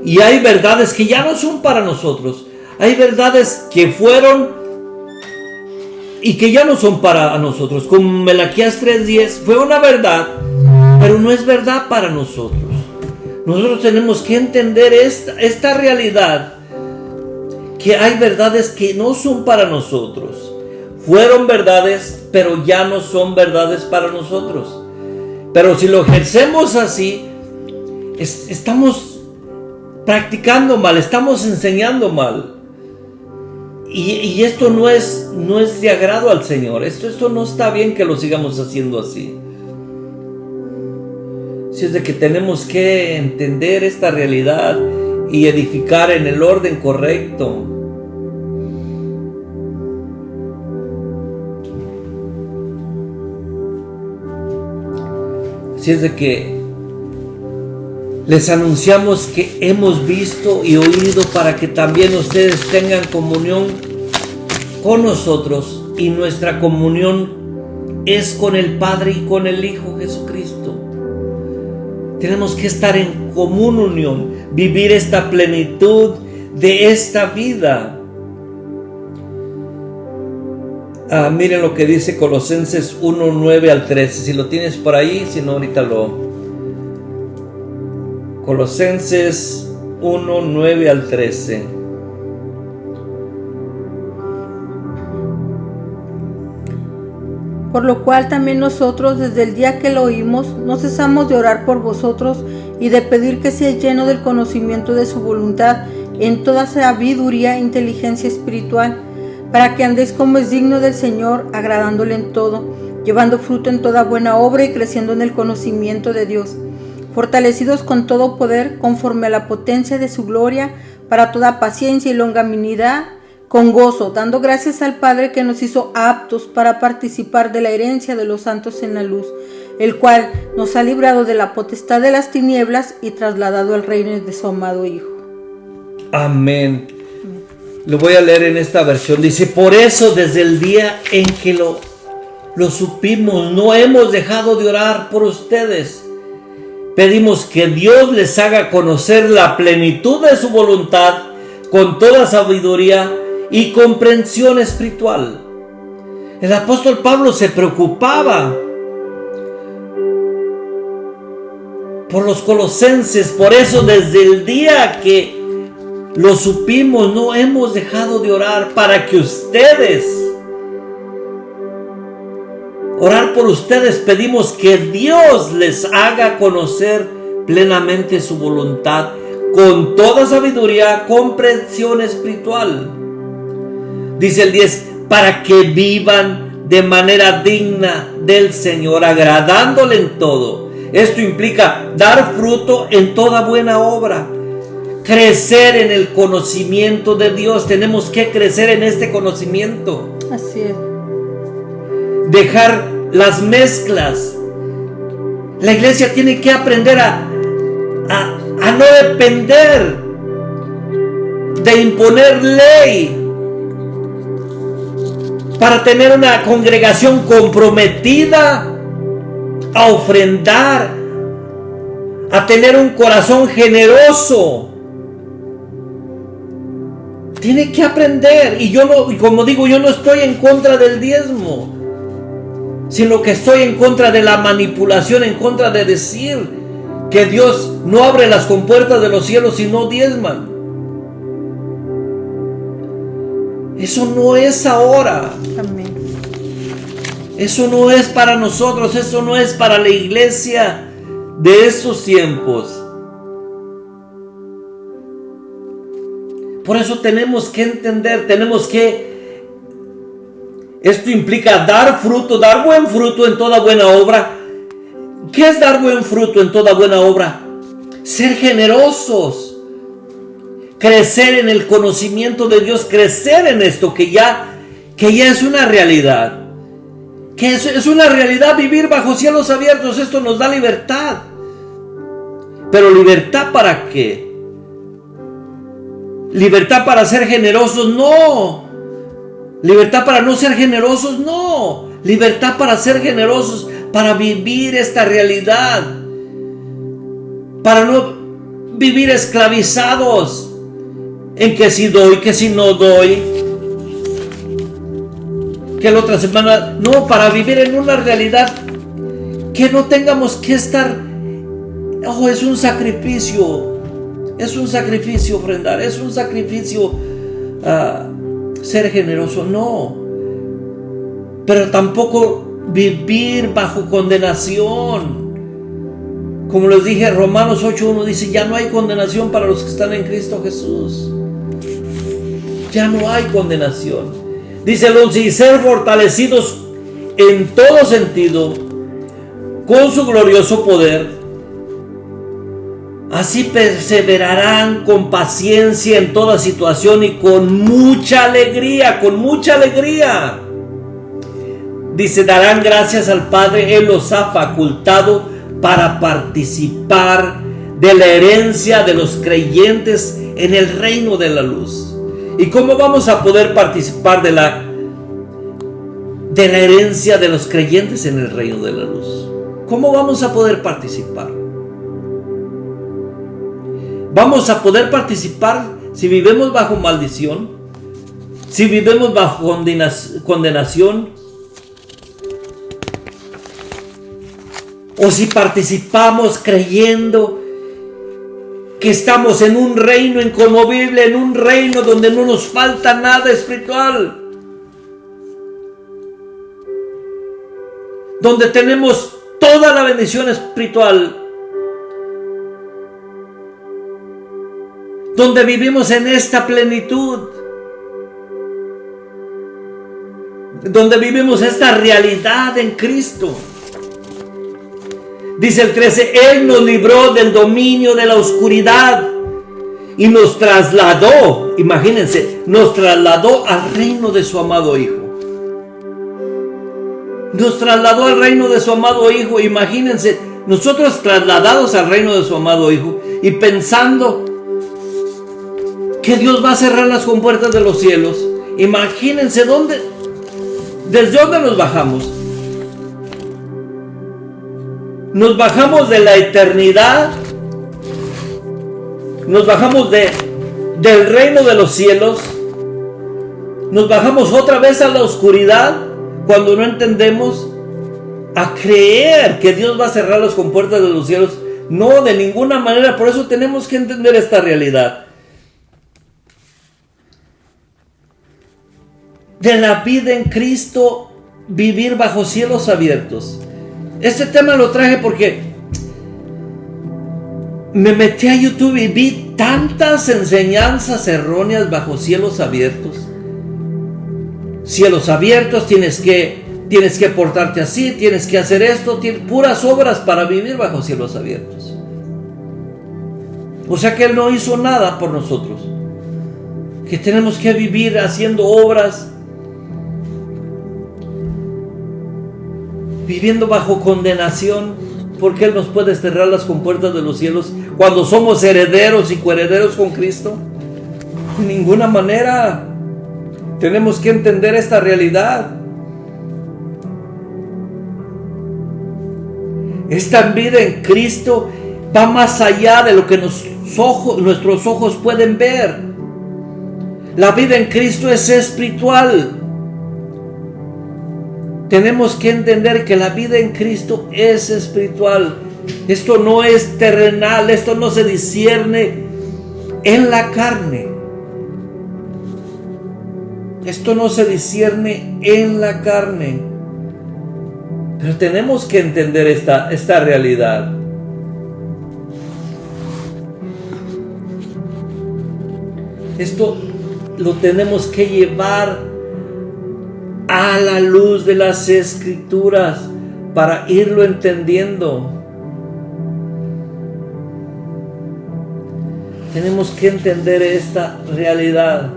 Y hay verdades que ya no son para nosotros. Hay verdades que fueron y que ya no son para nosotros. Como Malaquías 3:10 fue una verdad, pero no es verdad para nosotros. Nosotros tenemos que entender esta realidad, que hay verdades que no son para nosotros. Fueron verdades, pero ya no son verdades para nosotros. Pero si lo ejercemos así, estamos practicando mal, estamos enseñando mal. Y esto no es de agrado al Señor. Esto no está bien que lo sigamos haciendo así. Si es de que tenemos que entender esta realidad y edificar en el orden correcto. Si es de que les anunciamos que hemos visto y oído, para que también ustedes tengan comunión con nosotros, y nuestra comunión es con el Padre y con el Hijo Jesucristo. Tenemos que estar en común unión, vivir esta plenitud de esta vida. Miren lo que dice Colosenses 1:9 al 13. Si lo tienes por ahí, si no, ahorita Colosenses 1:9 al 13. Por lo cual también nosotros, desde el día que lo oímos, no cesamos de orar por vosotros y de pedir que seáis lleno del conocimiento de su voluntad en toda sabiduría e inteligencia espiritual, para que andéis como es digno del Señor, agradándole en todo, llevando fruto en toda buena obra y creciendo en el conocimiento de Dios, fortalecidos con todo poder conforme a la potencia de su gloria, para toda paciencia y longanimidad, con gozo, dando gracias al Padre que nos hizo aptos para participar de la herencia de los santos en la luz, el cual nos ha librado de la potestad de las tinieblas y trasladado al reino de su amado Hijo. Amén. Lo voy a leer en esta versión. Dice: por eso desde el día en que lo supimos, no hemos dejado de orar por ustedes. Pedimos que Dios les haga conocer la plenitud de su voluntad con toda sabiduría y comprensión espiritual. El apóstol Pablo se preocupaba por los colosenses. Por eso desde el día que lo supimos no hemos dejado de orar para que orar por ustedes. Pedimos que Dios les haga conocer plenamente su voluntad con toda sabiduría, comprensión espiritual. Dice el 10, para que vivan de manera digna del Señor, agradándole en todo. Esto implica dar fruto en toda buena obra, crecer en el conocimiento de Dios. Tenemos que crecer en este conocimiento. Así es. Dejar las mezclas. La iglesia tiene que aprender a no depender de imponer ley para tener una congregación comprometida a ofrendar, a tener un corazón generoso. Tiene que aprender. Y como digo, yo no estoy en contra del diezmo, sino que estoy en contra de la manipulación, en contra de decir que Dios no abre las compuertas de los cielos si no diezman. Eso no es ahora. Amén. Eso no es para nosotros, eso no es para la iglesia de estos tiempos. Por eso tenemos que entender, esto implica dar fruto, dar buen fruto en toda buena obra. ¿Qué es dar buen fruto en toda buena obra? Ser generosos, crecer en el conocimiento de Dios, crecer en esto que ya es una realidad. Que es una realidad vivir bajo cielos abiertos. Esto nos da libertad. Pero ¿libertad para qué? ¿Libertad para ser generosos? No. ¿Libertad para no ser generosos? No. Libertad para ser generosos, para vivir esta realidad, para no vivir esclavizados en que si doy, que si no doy, que la otra semana, no, para vivir en una realidad que no tengamos que estar, es un sacrificio ofrendar, es un sacrificio ser generoso, no, pero tampoco vivir bajo condenación. Como les dije, Romanos 8:1 dice, ya no hay condenación para los que están en Cristo Jesús. Ya no hay condenación. Dice el 11, y ser fortalecidos en todo sentido con su glorioso poder. Así perseverarán con paciencia en toda situación y con mucha alegría, Dice, darán gracias al Padre, Él los ha facultado para participar de la herencia de los creyentes en el reino de la luz. ¿Y cómo vamos a poder participar de la herencia de los creyentes en el reino de la luz? ¿Cómo vamos a poder participar? ¿Vamos a poder participar si vivimos bajo maldición? ¿Si vivimos bajo condenación? ¿O si participamos creyendo que estamos en un reino inconmovible, en un reino donde no nos falta nada espiritual, donde tenemos toda la bendición espiritual, donde vivimos en esta plenitud, donde vivimos esta realidad en Cristo? Dice el 13, Él nos libró del dominio de la oscuridad y nos trasladó, imagínense, nos trasladó al reino de su amado Hijo. Nos trasladó al reino de su amado Hijo, imagínense, nosotros trasladados al reino de su amado Hijo y pensando que Dios va a cerrar las compuertas de los cielos. Imagínense desde dónde nos bajamos. Nos bajamos de la eternidad, nos bajamos del reino de los cielos Nos bajamos otra vez a la oscuridad cuando no entendemos, a creer que Dios va a cerrar las compuertas de los cielos. No, de ninguna manera. Por eso tenemos que entender esta realidad de la vida en Cristo, vivir bajo cielos abiertos. Este tema lo traje porque me metí a YouTube y vi tantas enseñanzas erróneas bajo cielos abiertos. Cielos abiertos, tienes que portarte así, tienes que hacer esto, puras obras para vivir bajo cielos abiertos. O sea que Él no hizo nada por nosotros, que tenemos que vivir haciendo obras, viviendo bajo condenación, porque Él nos puede cerrar las compuertas de los cielos cuando somos herederos y coherederos con Cristo. De ninguna manera. Tenemos que entender esta realidad. Esta vida en Cristo va más allá de lo que nuestros ojos pueden ver. La vida en Cristo es espiritual. Tenemos que entender que la vida en Cristo es espiritual. Esto no es terrenal, esto no se discierne en la carne. Esto no se discierne en la carne. Pero tenemos que entender esta realidad. Esto lo tenemos que llevar a la luz de las Escrituras para irlo entendiendo. Tenemos que entender esta realidad.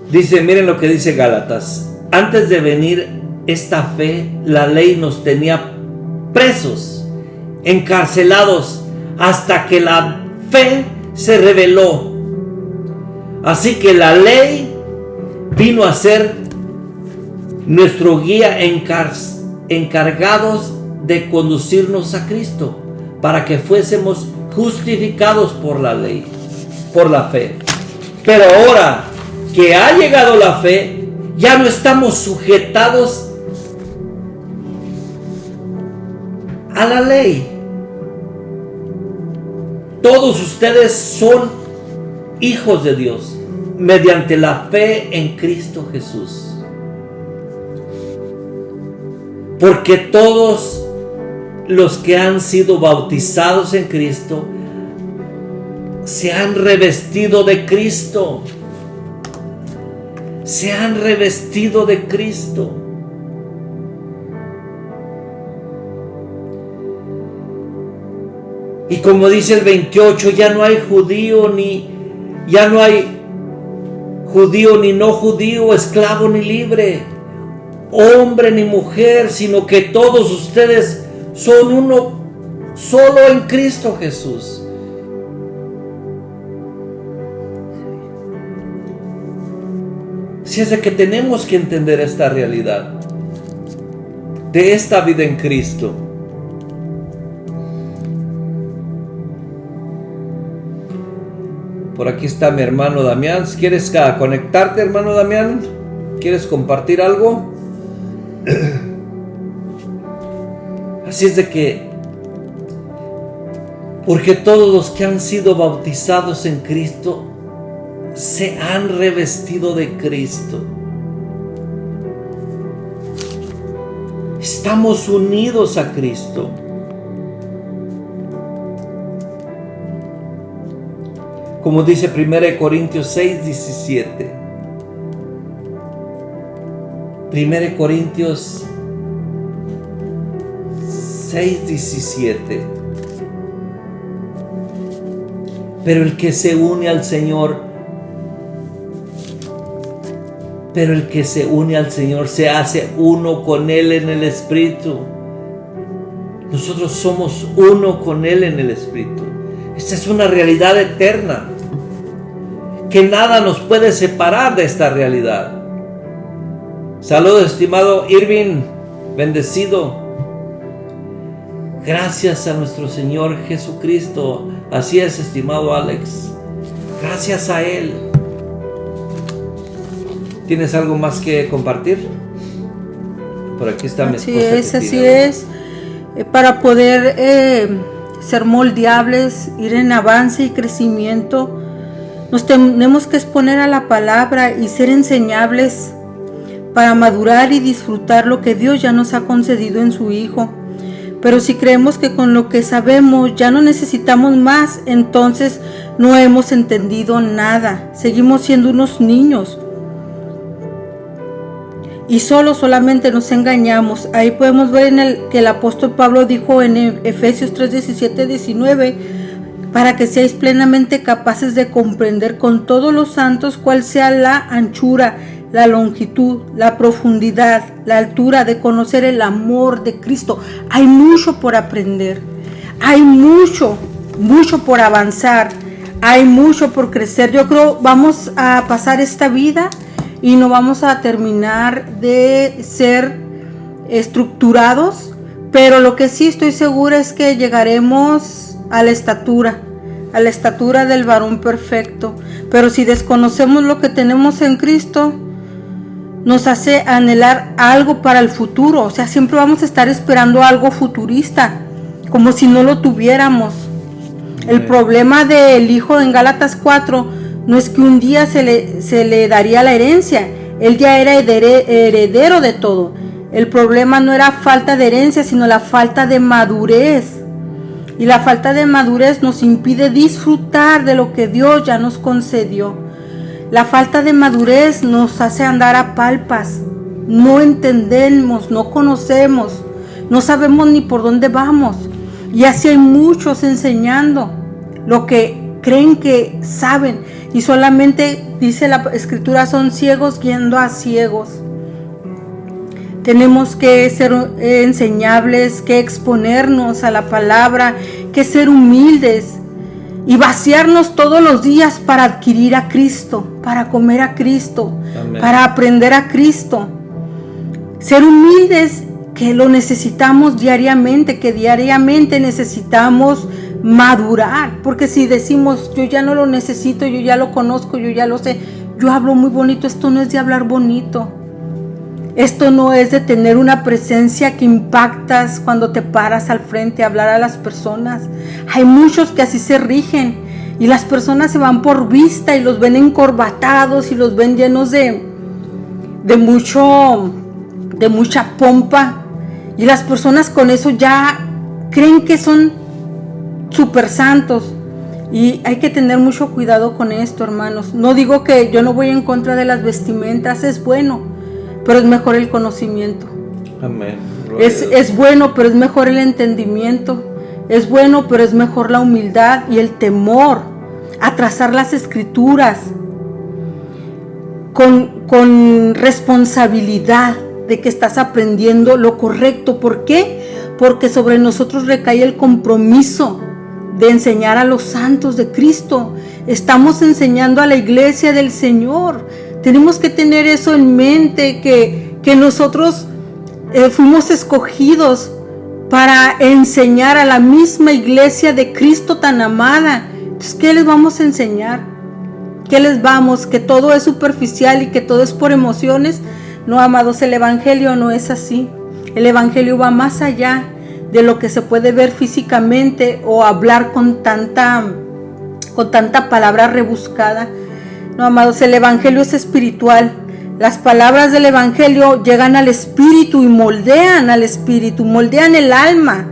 Dice, miren lo que dice Gálatas. Antes de venir esta fe, la ley nos tenía presos, encarcelados, hasta que la fe se reveló. Así que la ley vino a ser nuestro guía, encargados de conducirnos a Cristo, para que fuésemos justificados por la ley, por la fe. Pero ahora que ha llegado la fe, ya no estamos sujetados a la ley. Todos ustedes son hijos de Dios mediante la fe en Cristo Jesús. Porque todos los que han sido bautizados en Cristo se han revestido de Cristo. Se han revestido de Cristo. Y como dice el 28, ya no hay judío ni no judío, esclavo ni libre, hombre ni mujer, sino que todos ustedes son uno solo en Cristo Jesús. Así es de que tenemos que entender esta realidad de esta vida en Cristo. Por aquí está mi hermano Damián. ¿Quieres conectarte, hermano Damián? ¿Quieres compartir algo? Así es de que, porque todos los que han sido bautizados en Cristo se han revestido de Cristo. Estamos unidos a Cristo. Como dice 1 Corintios 6:17. 1 Corintios 6:17. Pero el que se une al Señor se hace uno con Él en el Espíritu. Nosotros somos uno con Él en el Espíritu. Esta es una realidad eterna, que nada nos puede separar de esta realidad. Saludos, estimado Irving, bendecido. Gracias a nuestro Señor Jesucristo. Así es, estimado Alex. Gracias a Él. ¿Tienes algo más que compartir? Por aquí está mi esposa. Así es. Para poder ser moldeables, ir en avance y crecimiento, nos tenemos que exponer a la palabra y ser enseñables para madurar y disfrutar lo que Dios ya nos ha concedido en su Hijo. Pero si creemos que con lo que sabemos ya no necesitamos más, entonces no hemos entendido nada. Seguimos siendo unos niños. Y solamente nos engañamos. Ahí podemos ver que el apóstol Pablo dijo en Efesios 3:17-19, para que seáis plenamente capaces de comprender con todos los santos cuál sea la anchura, la longitud, la profundidad, la altura, de conocer el amor de Cristo. Hay mucho por aprender, hay mucho por avanzar, hay mucho por crecer. Yo creo vamos a pasar esta vida y no vamos a terminar de ser estructurados, pero lo que sí estoy segura es que llegaremos a la estatura del varón perfecto. Pero si desconocemos lo que tenemos en Cristo, nos hace anhelar algo para el futuro. O sea, siempre vamos a estar esperando algo futurista, como si no lo tuviéramos. El problema del hijo en Gálatas 4 no es que un día se le daría la herencia. Él ya era heredero de todo. El problema no era falta de herencia, sino la falta de madurez. Y la falta de madurez nos impide disfrutar de lo que Dios ya nos concedió. La falta de madurez nos hace andar a palpas. No entendemos, no conocemos, no sabemos ni por dónde vamos. Y así hay muchos enseñando lo que creen que saben. Y solamente, dice la Escritura, son ciegos guiando a ciegos. Tenemos que ser enseñables, que exponernos a la palabra, que ser humildes y vaciarnos todos los días para adquirir a Cristo, para comer a Cristo, amén, para aprender a Cristo. Ser humildes, que lo necesitamos diariamente, que diariamente necesitamos madurar, porque si decimos yo ya no lo necesito, yo ya lo conozco, yo ya lo sé, yo hablo muy bonito, esto no es de hablar bonito. Esto no es de tener una presencia que impactas cuando te paras al frente a hablar a las personas. Hay muchos que así se rigen y las personas se van por vista y los ven encorbatados y los ven llenos de mucha pompa, y las personas con eso ya creen que son súper santos. Y hay que tener mucho cuidado con esto, hermanos. No digo que yo no voy en contra de las vestimentas, es bueno, pero es mejor el conocimiento. Amén. Es bueno, pero es mejor el entendimiento. Es bueno, pero es mejor la humildad y el temor a trazar las escrituras con responsabilidad de que estás aprendiendo lo correcto. ¿Por qué? Porque sobre nosotros recae el compromiso de enseñar a los santos de Cristo. Estamos enseñando a la iglesia del Señor. Tenemos que tener eso en mente, que nosotros fuimos escogidos para enseñar a la misma iglesia de Cristo tan amada. Entonces, ¿qué les vamos a enseñar? ¿Qué les vamos? ¿Que todo es superficial y que todo es por emociones? No, amados, el evangelio no es así. El evangelio va más allá de lo que se puede ver físicamente o hablar con tanta palabra rebuscada. No, amados, el evangelio es espiritual. Las palabras del evangelio llegan al espíritu y moldean al espíritu, moldean el alma,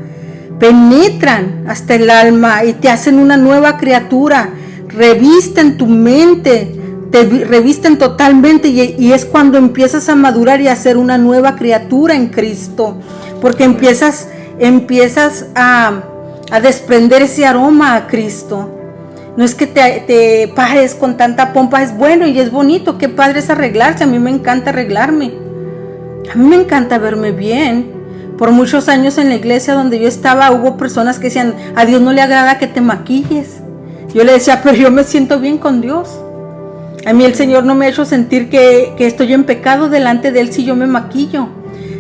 penetran hasta el alma y te hacen una nueva criatura, revisten tu mente, te revisten totalmente, y es cuando empiezas a madurar y a ser una nueva criatura en Cristo, porque empiezas a desprender ese aroma a Cristo. No es que te pares con tanta pompa, es bueno y es bonito, qué padre es arreglarse. A mí me encanta arreglarme, a mí me encanta verme bien. Por muchos años en la iglesia donde yo estaba hubo personas que decían, a Dios no le agrada que te maquilles. Yo le decía, pero yo me siento bien con Dios. A mí el Señor no me ha hecho sentir que estoy en pecado delante de Él si yo me maquillo.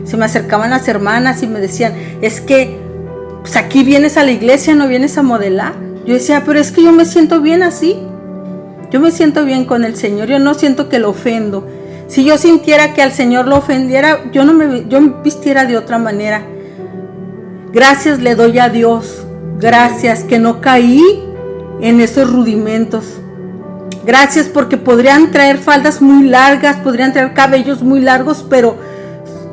Se me acercaban las hermanas y me decían, es que pues aquí vienes a la iglesia, no vienes a modelar. Yo decía, pero es que yo me siento bien así. Yo me siento bien con el Señor, yo no siento que lo ofendo. Si yo sintiera que al Señor lo ofendiera, yo me vistiera de otra manera. Gracias le doy a Dios, gracias que no caí en esos rudimentos. Gracias porque podrían traer faldas muy largas, podrían traer cabellos muy largos, pero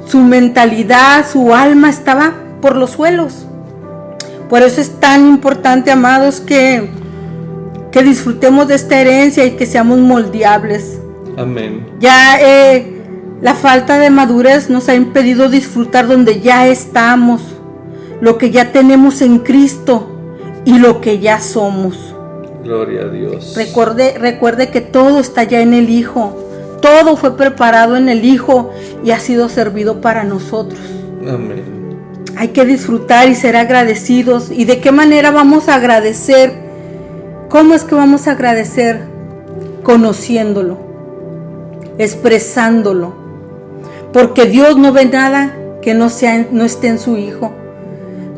su mentalidad, su alma estaba por los suelos. Por eso es tan importante, amados, que disfrutemos de esta herencia y que seamos moldeables. Amén. Ya la falta de madurez nos ha impedido disfrutar donde ya estamos, lo que ya tenemos en Cristo y lo que ya somos. Gloria a Dios. Recuerde que todo está ya en el Hijo. Todo fue preparado en el Hijo y ha sido servido para nosotros. Amén. Hay que disfrutar y ser agradecidos. ¿Y de qué manera vamos a agradecer? ¿Cómo es que vamos a agradecer? Conociéndolo, expresándolo. Porque Dios no ve nada que no esté en su Hijo.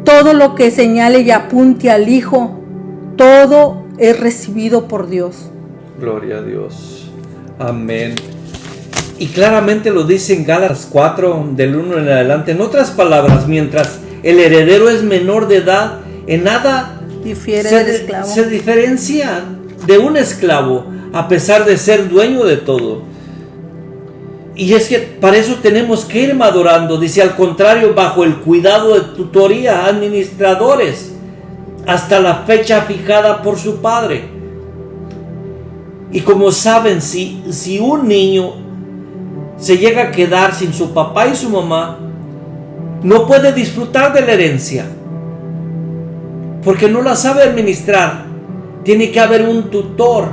Todo lo que señale y apunte al Hijo, todo es recibido por Dios. Gloria a Dios. Amén. Y claramente lo dice en Gálatas 4, del 1 en adelante. En otras palabras, mientras el heredero es menor de edad, en nada difiere del esclavo. Se diferencia de un esclavo, a pesar de ser dueño de todo. Y es que para eso tenemos que ir madurando. Dice, al contrario, bajo el cuidado de tutoría, administradores, hasta la fecha fijada por su padre. Y como saben, si un niño se llega a quedar sin su papá y su mamá, no puede disfrutar de la herencia, porque no la sabe administrar. Tiene que haber un tutor.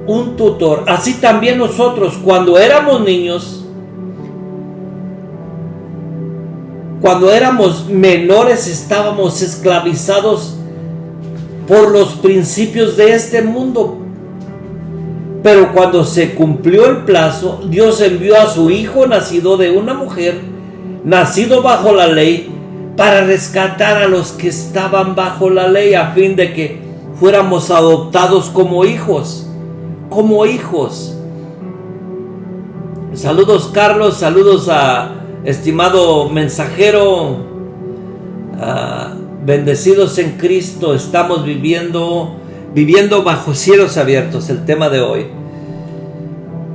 Un tutor. Así también nosotros, cuando éramos niños, cuando éramos menores, estábamos esclavizados por los principios de este mundo. Pero cuando se cumplió el plazo, Dios envió a su Hijo, nacido de una mujer, nacido bajo la ley, para rescatar a los que estaban bajo la ley, a fin de que fuéramos adoptados como hijos. Como hijos. Saludos, Carlos, saludos a estimado mensajero. Bendecidos en Cristo, estamos viviendo bajo cielos abiertos, el tema de hoy.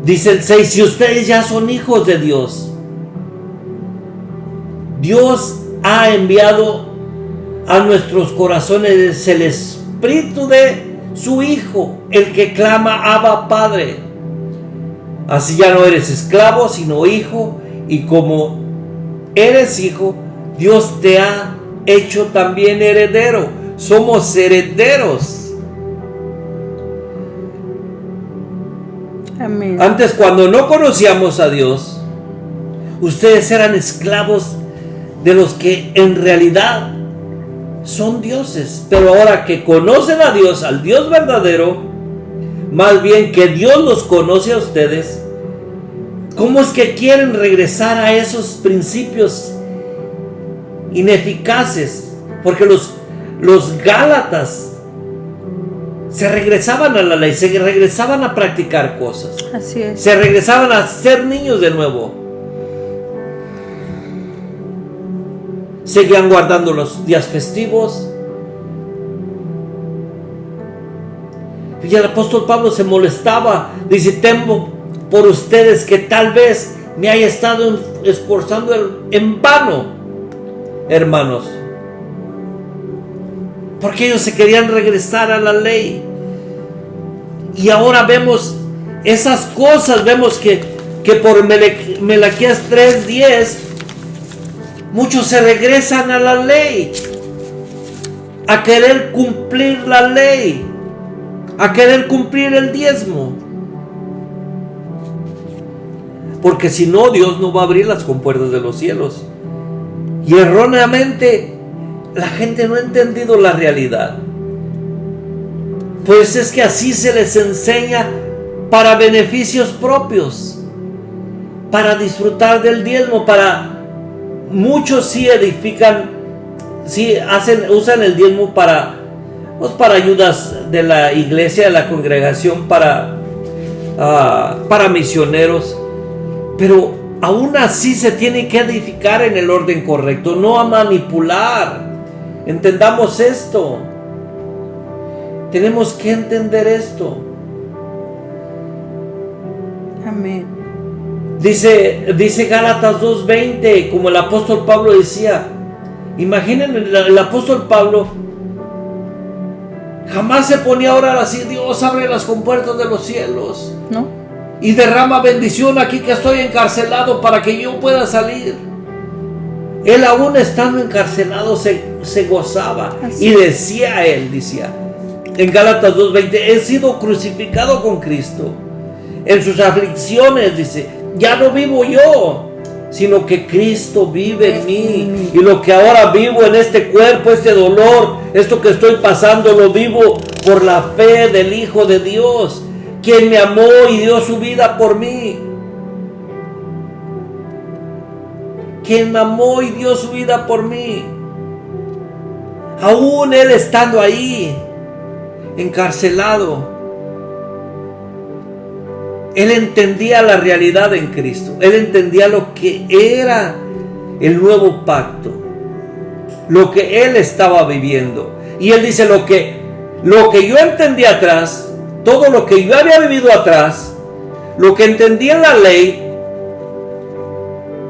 Dice el 6, si ustedes ya son hijos de Dios, Dios ha enviado a nuestros corazones el Espíritu de su Hijo, el que clama Abba Padre. Así ya no eres esclavo, sino hijo, y como eres hijo, Dios te ha hecho también heredero. Somos herederos. Amén. Antes, cuando no conocíamos a Dios, ustedes eran esclavos de los que en realidad son dioses. Pero ahora que conocen a Dios, al Dios verdadero, más bien que Dios los conoce a ustedes, ¿cómo es que quieren regresar a esos principios ineficaces? Porque los gálatas se regresaban a la ley, se regresaban a practicar cosas. Así es. Se regresaban a ser niños de nuevo. Seguían guardando los días festivos. Y el apóstol Pablo se molestaba. Dice, temo por ustedes que tal vez me haya estado esforzando en vano, hermanos. Porque ellos se querían regresar a la ley. Y ahora vemos esas cosas. Vemos que por Malaquías 3:10 muchos se regresan a la ley, a querer cumplir la ley, a querer cumplir el diezmo. Porque si no, Dios no va a abrir las compuertas de los cielos. Y erróneamente la gente no ha entendido la realidad. Pues es que así se les enseña para beneficios propios, para disfrutar del diezmo, para muchos sí edifican, sí usan el diezmo para ayudas de la iglesia, de la congregación, para misioneros, pero aún así se tiene que edificar en el orden correcto, no a manipular. Entendamos esto. Tenemos que entender esto. Amén. Dice Gálatas 2:20, como el apóstol Pablo decía. Imaginen, el apóstol Pablo jamás se ponía a orar así: Dios, abre las compuertas de los cielos, ¿no? Y derrama bendición aquí que estoy encarcelado para que yo pueda salir. Él, aún estando encarcelado, se gozaba. Así. Y decía en Gálatas 2:20, he sido crucificado con Cristo. En sus aflicciones, dice, ya no vivo yo, sino que Cristo vive en mí. Y lo que ahora vivo en este cuerpo, este dolor, esto que estoy pasando, lo vivo por la fe del Hijo de Dios, quien me amó y dio su vida por mí. Quien me amó y dio su vida por mí. Aún él estando ahí, encarcelado, él entendía la realidad en Cristo. Él entendía lo que era el nuevo pacto, lo que él estaba viviendo. Y él dice, lo que yo entendí atrás, todo lo que yo había vivido atrás, lo que entendí en la ley,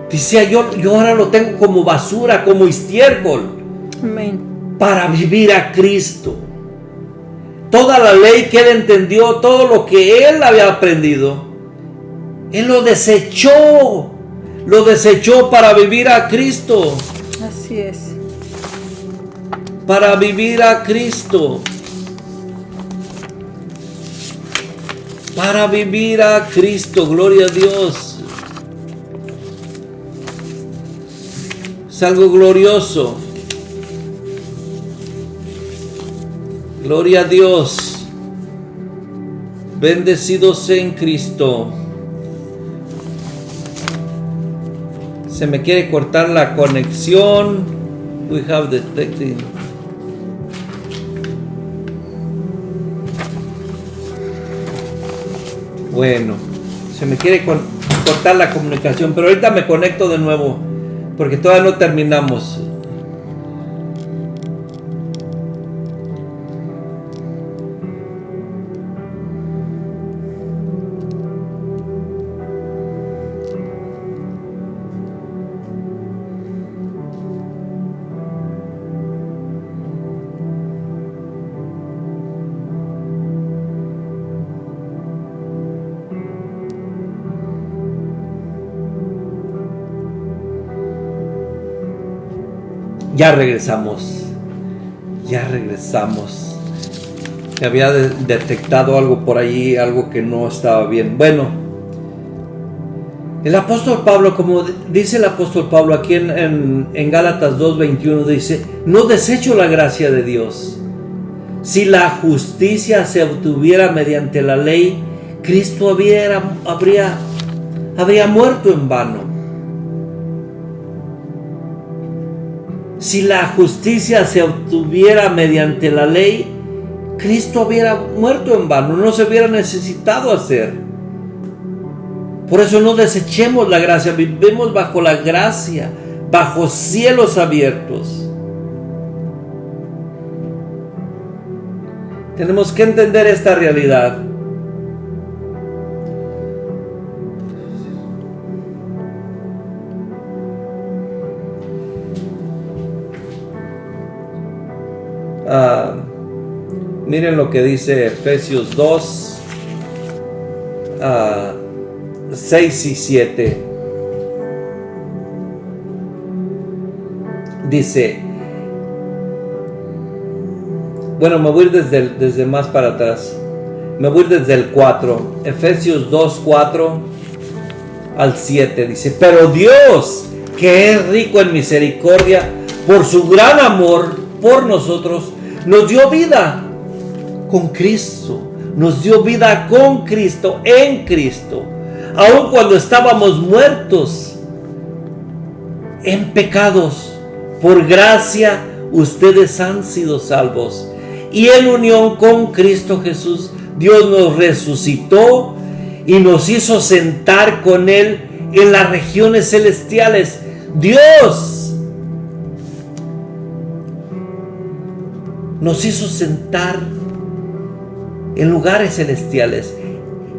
decía, yo ahora lo tengo como basura, como estiércol. Amén. Para vivir a Cristo. Toda la ley que él entendió, todo lo que él había aprendido, él lo desechó para vivir a Cristo. Así es. Para vivir a Cristo. Para vivir a Cristo, gloria a Dios. Es algo glorioso. Gloria a Dios. Bendecidos en Cristo. Se me quiere cortar la conexión. We have detected. Bueno, se me quiere cortar la comunicación, pero ahorita me conecto de nuevo, porque todavía no terminamos. Ya regresamos. Que había detectado algo por allí, algo que no estaba bien. Bueno, el apóstol Pablo, como dice el apóstol Pablo aquí en Gálatas 2:21, dice, no desecho la gracia de Dios. Si la justicia se obtuviera mediante la ley, Cristo habría muerto en vano. Si la justicia se obtuviera mediante la ley, Cristo hubiera muerto en vano, no se hubiera necesitado hacer. Por eso no desechemos la gracia, vivimos bajo la gracia, bajo cielos abiertos. Tenemos que entender esta realidad. Miren lo que dice Efesios 2, 6 y 7. Dice, bueno, me voy a ir desde más para atrás. Me voy a ir desde el 4. Efesios 2, 4 al 7. Dice, pero Dios, que es rico en misericordia, por su gran amor por nosotros, nos dio vida con Cristo. Nos dio vida con Cristo, en Cristo. Aun cuando estábamos muertos en pecados. Por gracia ustedes han sido salvos. Y en unión con Cristo Jesús, Dios nos resucitó y nos hizo sentar con Él en las regiones celestiales. Dios nos hizo sentar en lugares celestiales.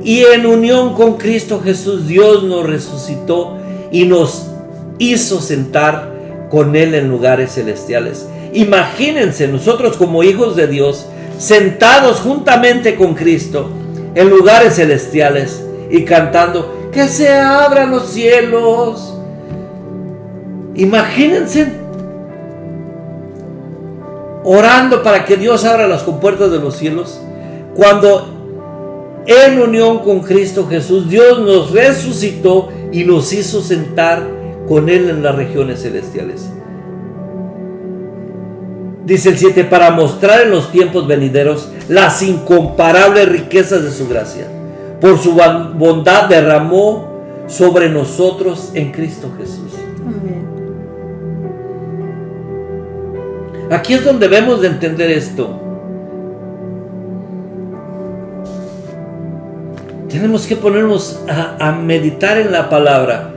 Y en unión con Cristo Jesús, Dios nos resucitó y nos hizo sentar con Él en lugares celestiales. Imagínense nosotros como hijos de Dios, sentados juntamente con Cristo en lugares celestiales y cantando, que se abran los cielos. Imagínense orando para que Dios abra las compuertas de los cielos, cuando en unión con Cristo Jesús, Dios nos resucitó y nos hizo sentar con Él en las regiones celestiales. Dice el 7, para mostrar en los tiempos venideros las incomparables riquezas de su gracia. Por su bondad derramó sobre nosotros en Cristo Jesús. Amén. Aquí es donde debemos de entender esto. Tenemos que ponernos a meditar en la palabra.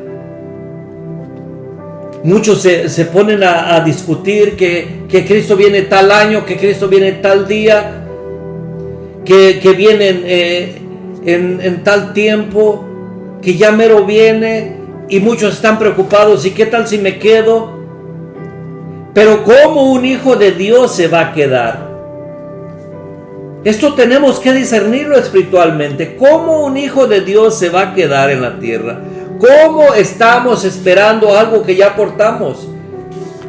Muchos se ponen a discutir que Cristo viene tal año, que Cristo viene tal día, que viene en tal tiempo, que ya mero viene, y muchos están preocupados. ¿Y qué tal si me quedo? Pero ¿cómo un hijo de Dios se va a quedar? Esto tenemos que discernirlo espiritualmente. ¿Cómo un hijo de Dios se va a quedar en la tierra? ¿Cómo estamos esperando algo que ya portamos?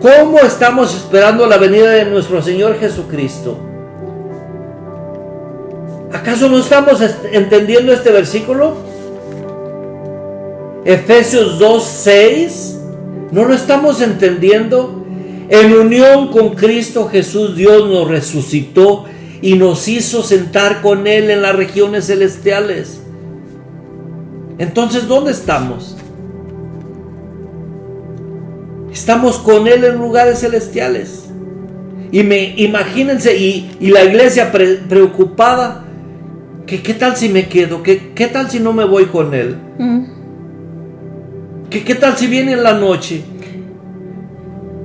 ¿Cómo estamos esperando la venida de nuestro Señor Jesucristo? ¿Acaso no estamos entendiendo este versículo? Efesios 2:6. ¿No lo estamos entendiendo? En unión con Cristo Jesús, Dios nos resucitó y nos hizo sentar con Él en las regiones celestiales. Entonces, ¿dónde estamos? Estamos con Él en lugares celestiales. Imagínense, y la iglesia preocupada, que ¿qué tal si me quedo? ¿Qué tal si no me voy con Él? ¿Qué tal si viene en la noche?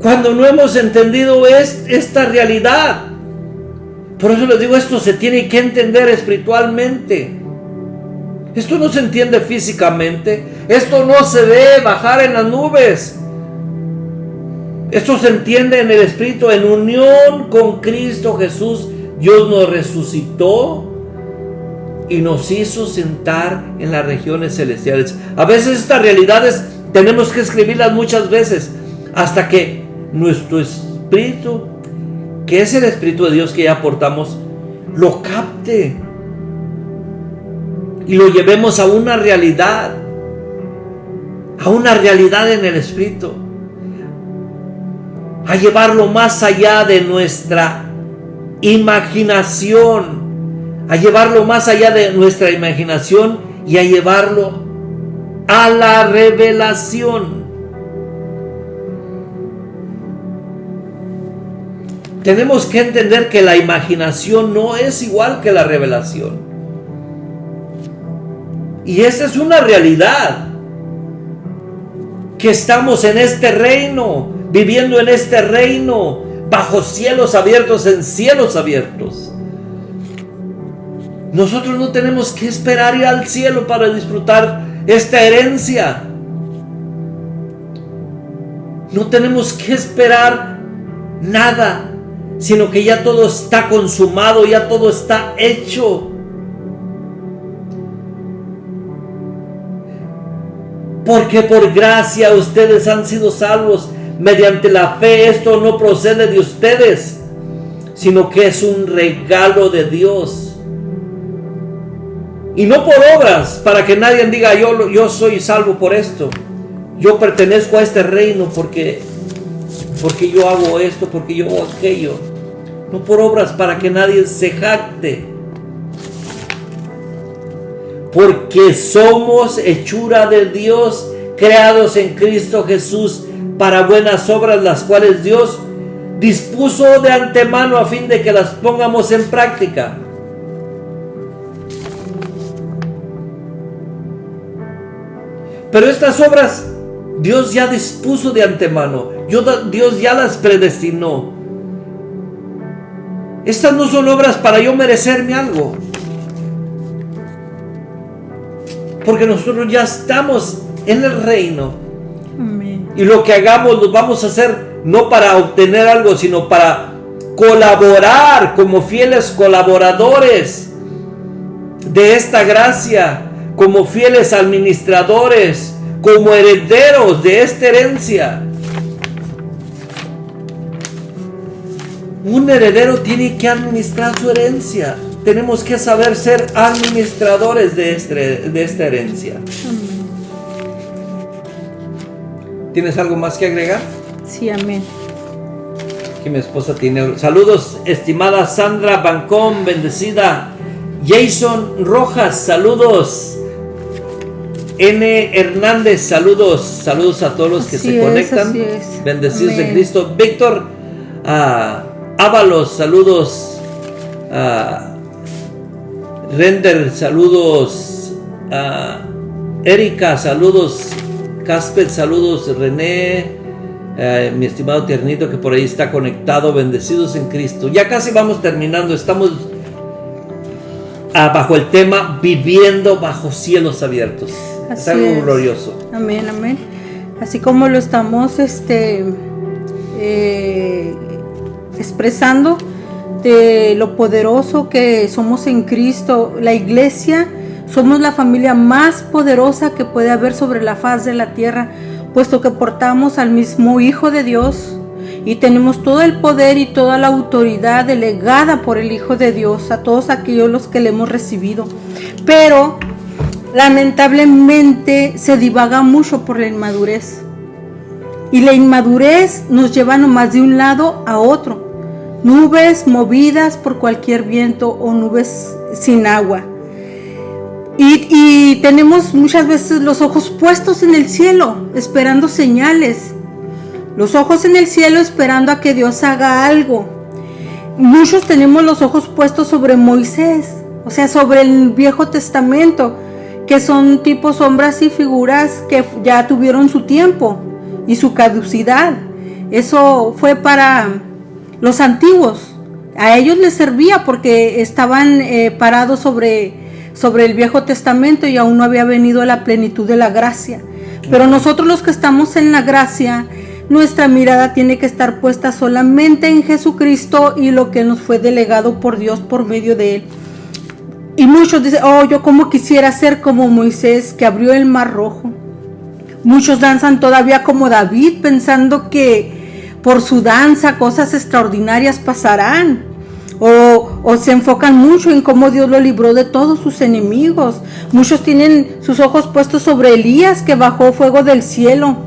Cuando no hemos entendido esta realidad. Por eso les digo, esto se tiene que entender espiritualmente. Esto no se entiende físicamente. Esto no se ve bajar en las nubes. Esto se entiende en el Espíritu. En unión con Cristo Jesús, Dios nos resucitó y nos hizo sentar en las regiones celestiales. A veces estas realidades tenemos que escribirlas muchas veces hasta que nuestro espíritu, que es el Espíritu de Dios que ya portamos, lo capte y lo llevemos a una realidad en el Espíritu, a llevarlo más allá de nuestra imaginación, a llevarlo más allá de nuestra imaginación y a llevarlo a la revelación. Tenemos que entender que la imaginación no es igual que la revelación. Y esa es una realidad. Que estamos en este reino, viviendo en este reino, bajo cielos abiertos, en cielos abiertos. Nosotros no tenemos que esperar ir al cielo para disfrutar esta herencia. No tenemos que esperar nada, sino que ya todo está consumado, ya todo está hecho. Porque por gracia ustedes han sido salvos mediante la fe. Esto no procede de ustedes, sino que es un regalo de Dios. Y no por obras, para que nadie diga yo soy salvo por esto. Yo pertenezco a este reino porque yo hago esto, porque yo hago aquello. No por obras, para que nadie se jacte. Porque somos hechura de Dios, creados en Cristo Jesús para buenas obras, las cuales Dios dispuso de antemano a fin de que las pongamos en práctica. Pero estas obras Dios ya dispuso de antemano. Dios ya las predestinó. Estas no son obras para yo merecerme algo. Porque nosotros ya estamos en el reino. Amén. Y lo que hagamos lo vamos a hacer no para obtener algo, sino para colaborar como fieles colaboradores de esta gracia, como fieles administradores, como herederos de esta herencia. Un heredero tiene que administrar su herencia. Tenemos que saber ser administradores de esta herencia. ¿Tienes algo más que agregar? Sí, amén. Aquí mi esposa tiene. Saludos, estimada Sandra Bancón, bendecida. Jason Rojas, saludos. N. Hernández, saludos. Saludos a todos los que se conectan. Así es. Bendecidos Amén. en Cristo. Víctor Ábalos, saludos. Render, saludos. Erika, saludos. Casper, saludos. René, mi estimado tiernito que por ahí está conectado. Bendecidos en Cristo. Ya casi vamos terminando. Estamos bajo el tema viviendo bajo cielos abiertos. Es algo glorioso. Amén, amén. Así como lo estamos expresando de lo poderoso que somos en Cristo, la iglesia, somos la familia más poderosa que puede haber sobre la faz de la tierra, puesto que portamos al mismo Hijo de Dios y tenemos todo el poder y toda la autoridad delegada por el Hijo de Dios a todos aquellos los que le hemos recibido. Pero lamentablemente se divaga mucho por la inmadurez, y la inmadurez nos lleva nomás de un lado a otro, nubes movidas por cualquier viento o nubes sin agua, y tenemos muchas veces los ojos puestos en el cielo esperando señales, los ojos en el cielo esperando a que Dios haga algo. Muchos tenemos los ojos puestos sobre Moisés, o sea, sobre el Viejo Testamento, que son tipos, sombras y figuras que ya tuvieron su tiempo y su caducidad. Eso fue para los antiguos. A ellos les servía porque estaban parados sobre el Viejo Testamento y aún no había venido la plenitud de la gracia. Pero nosotros los que estamos en la gracia, nuestra mirada tiene que estar puesta solamente en Jesucristo y lo que nos fue delegado por Dios por medio de Él. Y muchos dicen, yo como quisiera ser como Moisés, que abrió el mar rojo. Muchos danzan todavía como David, pensando que por su danza cosas extraordinarias pasarán. O se enfocan mucho en cómo Dios lo libró de todos sus enemigos. Muchos tienen sus ojos puestos sobre Elías, que bajó fuego del cielo,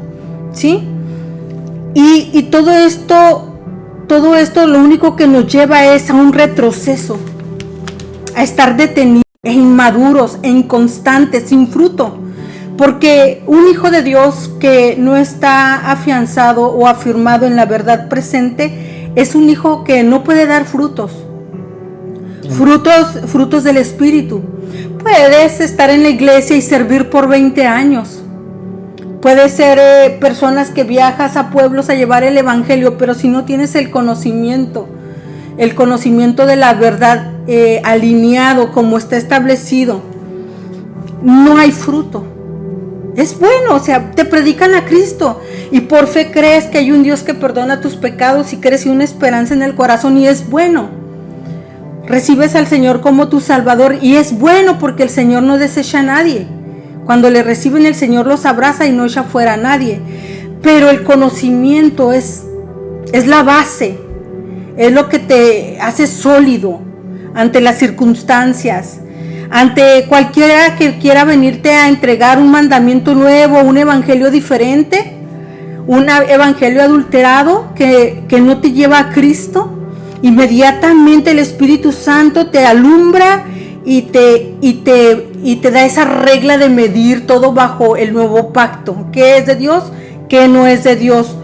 ¿sí? Y todo esto lo único que nos lleva es a un retroceso, a estar detenidos, e inmaduros, e inconstantes, sin fruto. Porque un hijo de Dios que no está afianzado o afirmado en la verdad presente es un hijo que no puede dar frutos. Frutos del Espíritu. Puedes estar en la iglesia y servir por 20 años. Puedes ser personas que viajas a pueblos a llevar el evangelio, pero si no tienes el conocimiento de la verdad alineado como está establecido, no hay fruto. Es bueno, o sea, te predican a Cristo y por fe crees que hay un Dios que perdona tus pecados y crees en una esperanza en el corazón y es bueno. Recibes al Señor como tu Salvador y es bueno porque el Señor no desecha a nadie. Cuando le reciben, el Señor los abraza y no echa fuera a nadie. Pero el conocimiento es la base, es lo que te hace sólido ante las circunstancias, ante cualquiera que quiera venirte a entregar un mandamiento nuevo, un evangelio diferente, un evangelio adulterado que no te lleva a Cristo. Inmediatamente el Espíritu Santo te alumbra y te da esa regla de medir todo bajo el nuevo pacto, que es de Dios, qué no es de Dios.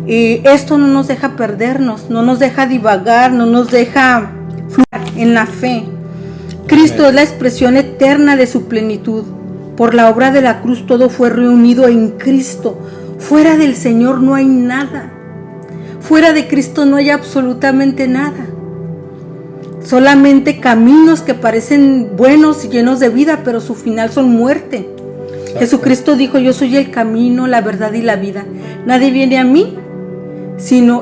Y esto no nos deja perdernos, no nos deja divagar, no nos deja fluir en la fe. Cristo es la expresión eterna de su plenitud. Por la obra de la cruz todo fue reunido en Cristo. Fuera del Señor no hay nada. Fuera de Cristo no hay absolutamente nada. Solamente caminos que parecen buenos y llenos de vida, pero su final son muerte. Exacto. Jesucristo dijo: yo soy el camino, la verdad y la vida. Nadie viene a mí,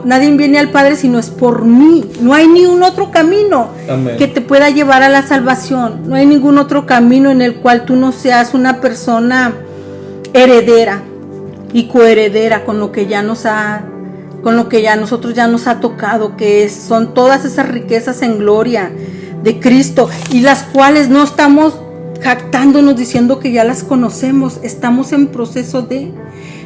nadie viene al Padre si no es por mí. No hay ni un otro camino Amén. Que te pueda llevar a la salvación. No hay ningún otro camino en el cual tú no seas una persona heredera y coheredera con lo que ya nosotros ya nos ha tocado, que son todas esas riquezas en gloria de Cristo, y las cuales no estamos jactándonos diciendo que ya las conocemos. Estamos en proceso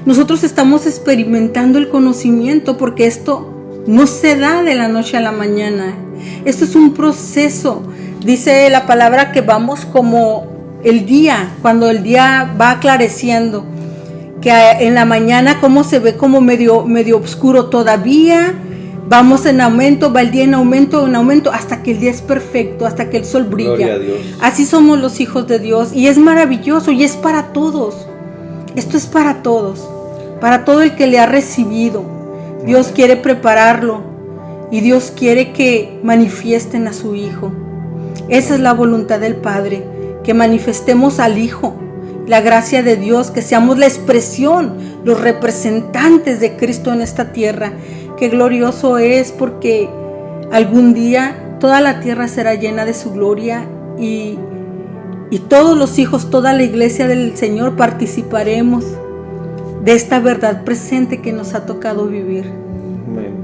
nosotros estamos experimentando el conocimiento, porque esto no se da de la noche a la mañana. Esto es un proceso. Dice la palabra que vamos como el día, cuando el día va aclareciendo, que en la mañana como se ve como medio oscuro todavía, vamos en aumento, va el día en aumento, hasta que el día es perfecto, hasta que el sol brilla. Gloria a Dios. Así somos los hijos de Dios, y es maravilloso, y es para todos. Esto es para todos, para todo el que le ha recibido. Dios quiere prepararlo, y Dios quiere que manifiesten a su Hijo. Esa es la voluntad del Padre, que manifestemos al Hijo, la gracia de Dios, que seamos la expresión, los representantes de Cristo en esta tierra. Qué glorioso es, porque algún día toda la tierra será llena de su gloria, y todos los hijos, toda la iglesia del Señor participaremos de esta verdad presente que nos ha tocado vivir. Amén.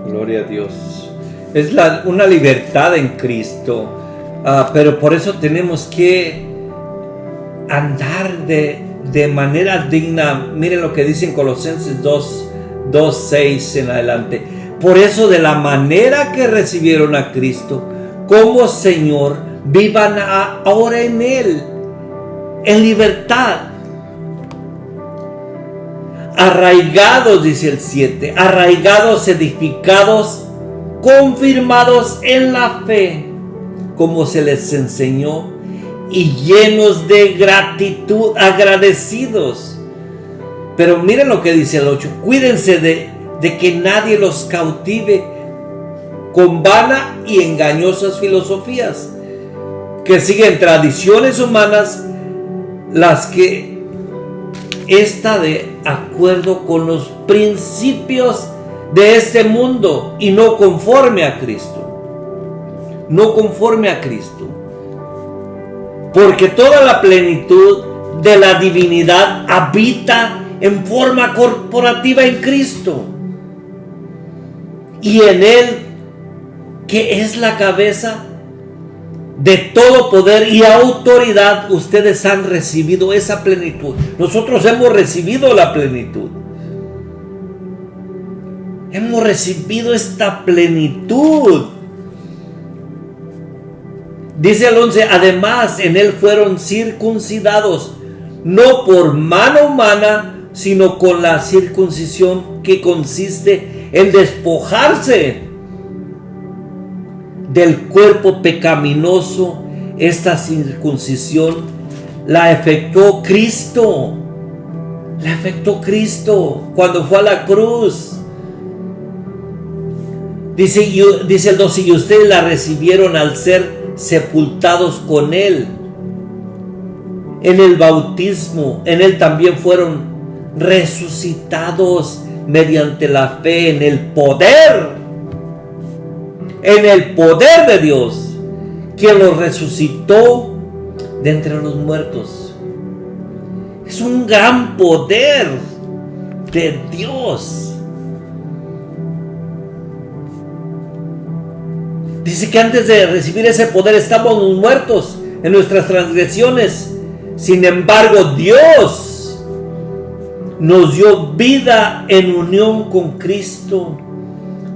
Gloria a Dios. Es una libertad en Cristo, pero por eso tenemos que andar de manera digna. Miren lo que dice en Colosenses 2:6 en adelante. Por eso, de la manera que recibieron a Cristo como Señor, vivan ahora en Él, en libertad, arraigados, dice el 7, arraigados, edificados, confirmados en la fe, como se les enseñó, y llenos de gratitud, agradecidos. Pero miren lo que dice el 8: cuídense de que nadie los cautive con vana y engañosas filosofías, que siguen tradiciones humanas, las que está de acuerdo con los principios de este mundo, y no conforme a Cristo. No conforme a Cristo. Porque toda la plenitud de la divinidad habita en forma corporativa en Cristo, y en Él, que es la cabeza de todo poder y autoridad, ustedes han recibido esa plenitud. Nosotros hemos recibido la plenitud. Hemos recibido esta plenitud. Dice el 11: además en Él fueron circuncidados, no por mano humana, sino con la circuncisión que consiste en despojarse del cuerpo pecaminoso. Esta circuncisión la efectuó Cristo. La efectuó Cristo cuando fue a la cruz. Dice el 12: y ustedes la recibieron al ser sepultados con Él en el bautismo. En Él también fueron resucitados mediante la fe en el poder de Dios, quien los resucitó de entre los muertos. Es un gran poder de Dios. Dice que antes de recibir ese poder estábamos muertos en nuestras transgresiones. Sin embargo, Dios nos dio vida en unión con Cristo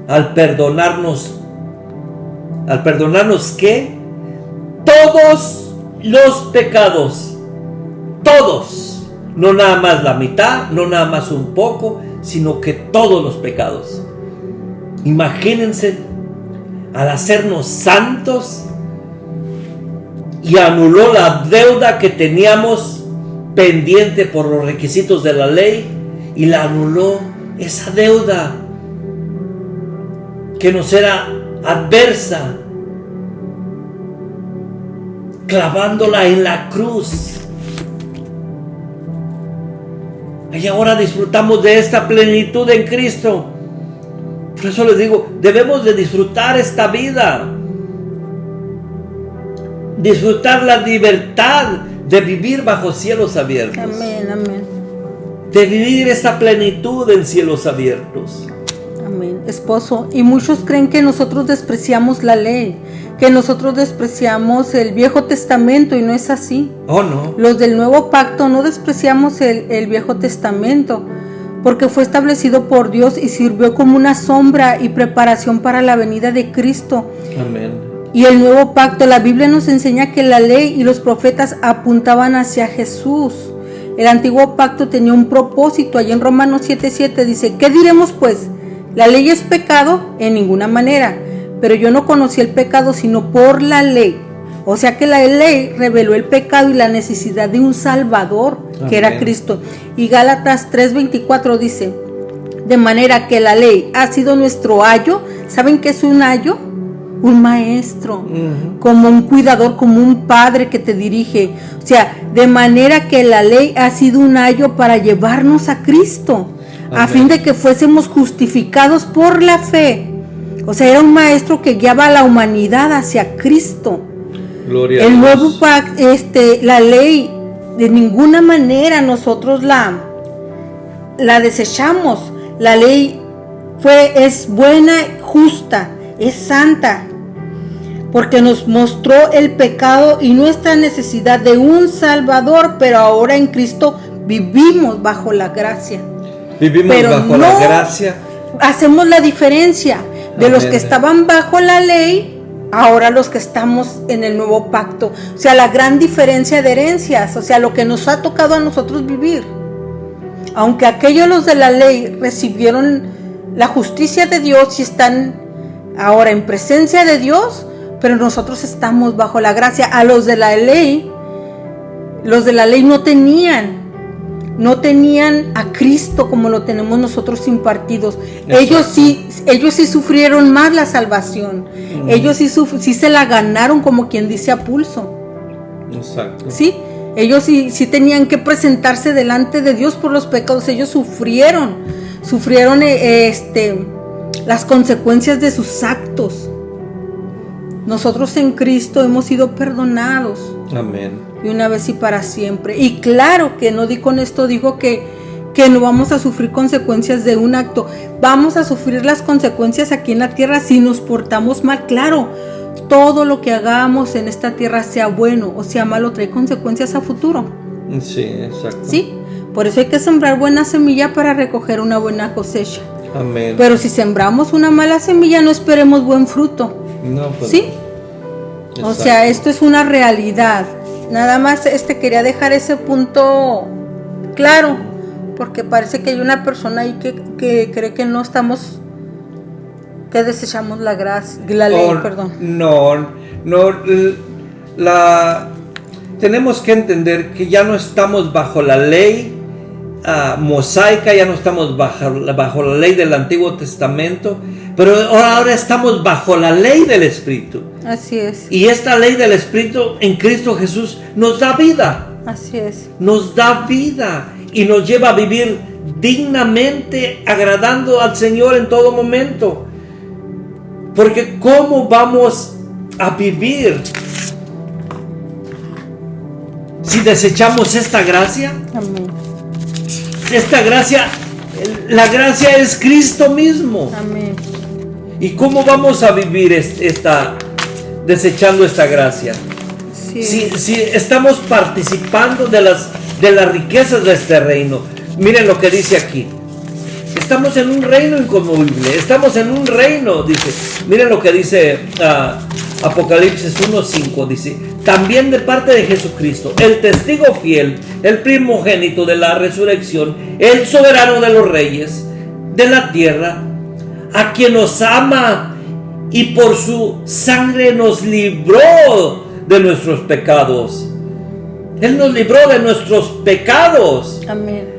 al perdonarnos. ¿Al perdonarnos qué? Todos los pecados. Todos No nada más la mitad, no nada más un poco, sino que todos los pecados. Imagínense, al hacernos santos, y anuló la deuda que teníamos pendiente por los requisitos de la ley, y la anuló, esa deuda que nos era adversa, clavándola en la cruz. Y ahora disfrutamos de esta plenitud en Cristo. Por eso les digo, debemos de disfrutar esta vida, disfrutar la libertad de vivir bajo cielos abiertos. Amén, amén. De vivir esta plenitud en cielos abiertos. Amén, esposo. Y muchos creen que nosotros despreciamos la ley, que nosotros despreciamos el Viejo Testamento, y no es así. Oh, no. Los del Nuevo Pacto no despreciamos el Viejo Testamento, porque fue establecido por Dios y sirvió como una sombra y preparación para la venida de Cristo. Amén. Y el Nuevo Pacto, la Biblia nos enseña que la ley y los profetas apuntaban hacia Jesús. El Antiguo Pacto tenía un propósito. Allí en Romanos 7:7 dice: ¿qué diremos pues? ¿La ley es pecado? En ninguna manera. Pero yo no conocí el pecado sino por la ley. O sea que la ley reveló el pecado y la necesidad de un Salvador, que era Cristo. Y Gálatas 3:24 dice: de manera que la ley ha sido nuestro ayo. ¿Saben qué es un ayo? Un maestro, como un cuidador, como un padre que te dirige. O sea, de manera que la ley ha sido un ayo para llevarnos a Cristo, a fin de que fuésemos justificados por la fe. O sea, era un maestro que guiaba a la humanidad hacia Cristo. Gloria el a nuevo Dios. pacto, la ley, de ninguna manera nosotros la desechamos. La ley es buena, justa, es santa, porque nos mostró el pecado y nuestra necesidad de un Salvador, pero ahora en Cristo vivimos bajo la gracia. Vivimos pero bajo la gracia. Hacemos la diferencia de los que estaban bajo la ley, ahora los que estamos en el nuevo pacto. O sea, la gran diferencia de herencias, o sea, lo que nos ha tocado a nosotros vivir. Aunque aquellos, los de la ley, recibieron la justicia de Dios y están ahora en presencia de Dios, pero nosotros estamos bajo la gracia. A los de la ley no tenían a Cristo como lo tenemos nosotros impartidos. Ellos sí sufrieron más la salvación. Ellos sí se la ganaron, como quien dice, a pulso. Exacto. Sí, ellos sí tenían que presentarse delante de Dios por los pecados. Ellos sufrieron las consecuencias de sus actos. Nosotros en Cristo hemos sido perdonados. Amén. Y una vez y para siempre. Y claro que no con esto digo que no vamos a sufrir consecuencias de un acto. Vamos a sufrir las consecuencias aquí en la tierra si nos portamos mal. Claro, todo lo que hagamos en esta tierra, sea bueno o sea malo, trae consecuencias a futuro. Sí, exacto. Sí, por eso hay que sembrar buena semilla para recoger una buena cosecha. Amén. Pero si sembramos una mala semilla, no esperemos buen fruto. No, pues, ¿sí? Exacto. O sea, esto es una realidad. Nada más quería dejar ese punto claro, porque parece que hay una persona ahí que cree que no estamos, que desechamos la ley, perdón. No, tenemos que entender que ya no estamos bajo la ley mosaica, ya no estamos bajo la ley del Antiguo Testamento, pero ahora estamos bajo la ley del Espíritu. Así es. Y esta ley del Espíritu en Cristo Jesús nos da vida. Así es. Nos da vida y nos lleva a vivir dignamente, agradando al Señor en todo momento. Porque ¿cómo vamos a vivir si desechamos esta gracia? Amén. Esta gracia, la gracia es Cristo mismo. Amén. ¿Y cómo vamos a vivir desechando esta gracia? Sí. Si estamos participando de las riquezas de este reino. Miren lo que dice aquí. Estamos en un reino inconmovible, estamos en un reino, dice. Miren lo que dice Apocalipsis 1:5, dice: también de parte de Jesucristo, el testigo fiel, el primogénito de la resurrección, el soberano de los reyes de la tierra, a quien nos ama y por su sangre nos libró de nuestros pecados. Él nos libró de nuestros pecados. Amén.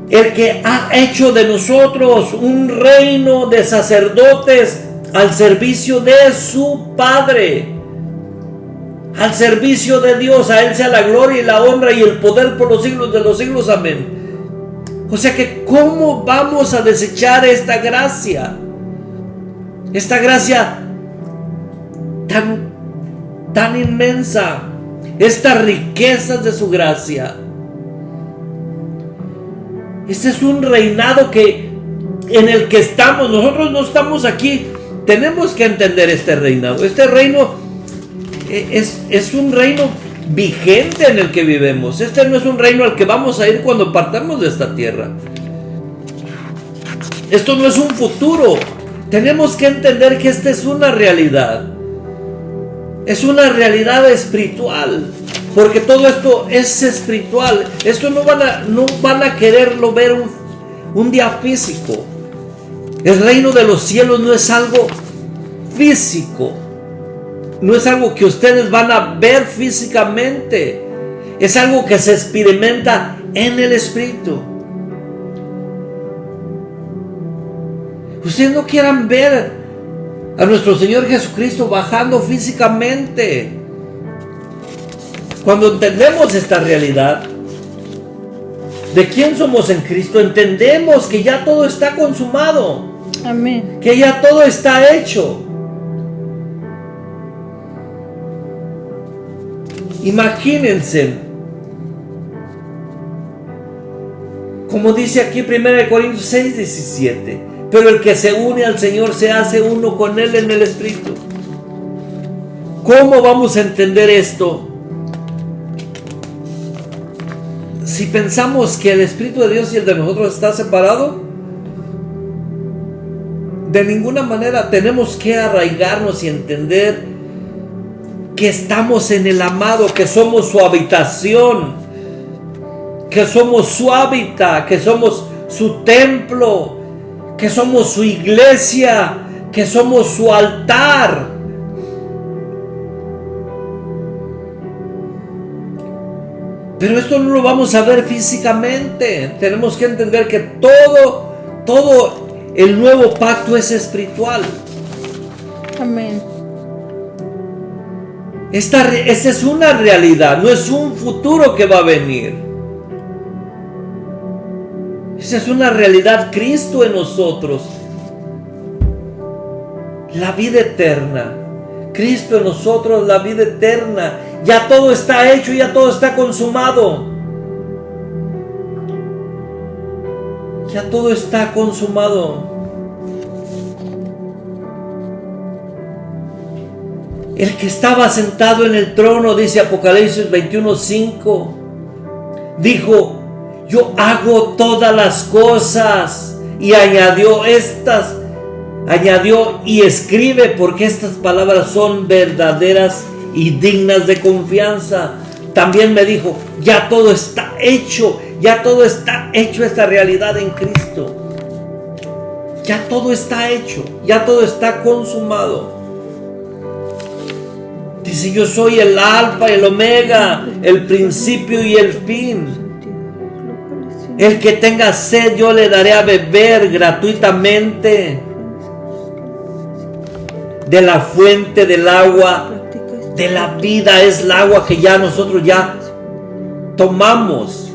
El que ha hecho de nosotros un reino de sacerdotes al servicio de su Padre, al servicio de Dios. A Él sea la gloria y la honra y el poder por los siglos de los siglos. Amén. O sea que, ¿cómo vamos a desechar esta gracia? Esta gracia tan inmensa, estas riquezas de su gracia. Este es un reinado en el que estamos. Nosotros no estamos aquí. Tenemos que entender este reinado. Este reino es un reino vigente en el que vivimos. Este no es un reino al que vamos a ir cuando partamos de esta tierra. Esto no es un futuro. Tenemos que entender que esta es una realidad. Es una realidad espiritual. Porque todo esto es espiritual. Esto no van a quererlo ver un día físico. El reino de los cielos no es algo físico. No es algo que ustedes van a ver físicamente. Es algo que se experimenta en el espíritu. Ustedes no quieran ver a nuestro Señor Jesucristo bajando físicamente. Cuando entendemos esta realidad de quién somos en Cristo, entendemos que ya todo está consumado. Amén. Que ya todo está hecho. Imagínense, como dice aquí 1 Corintios 6:17, pero el que se une al Señor se hace uno con Él en el Espíritu. ¿Cómo vamos a entender esto? Si pensamos que el Espíritu de Dios y el de nosotros está separado, de ninguna manera. Tenemos que arraigarnos y entender que estamos en el amado, que somos su habitación, que somos su hábitat, que somos su templo, que somos su iglesia, que somos su altar. Pero esto no lo vamos a ver físicamente. Tenemos que entender que todo el nuevo pacto es espiritual. Amén. Esta es una realidad, no es un futuro que va a venir. Esa es una realidad, Cristo en nosotros. La vida eterna. Cristo en nosotros, la vida eterna. Ya todo está hecho, ya todo está consumado. Ya todo está consumado. El que estaba sentado en el trono, dice Apocalipsis 21:5, dijo: yo hago todas las cosas. Y añadió y escribe, porque estas palabras son verdaderas y dignas de confianza. También me dijo: ya todo está hecho, ya todo está hecho, esta realidad en Cristo. Ya todo está hecho, ya todo está consumado. Dice: yo soy el alfa y el omega, el principio y el fin. El que tenga sed, yo le daré a beber gratuitamente de la fuente del agua de la vida. Es el agua que ya nosotros ya tomamos.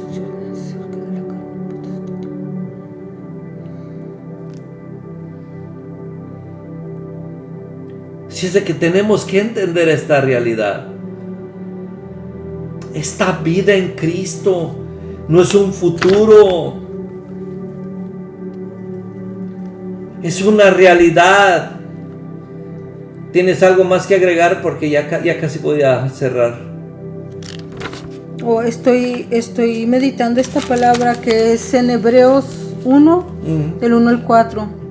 Si es de que tenemos que entender esta realidad. Esta vida en Cristo no es un futuro, es una realidad. ¿Tienes algo más que agregar? Porque ya casi podía cerrar. Estoy meditando esta palabra que es en Hebreos 1, del 1 al 4.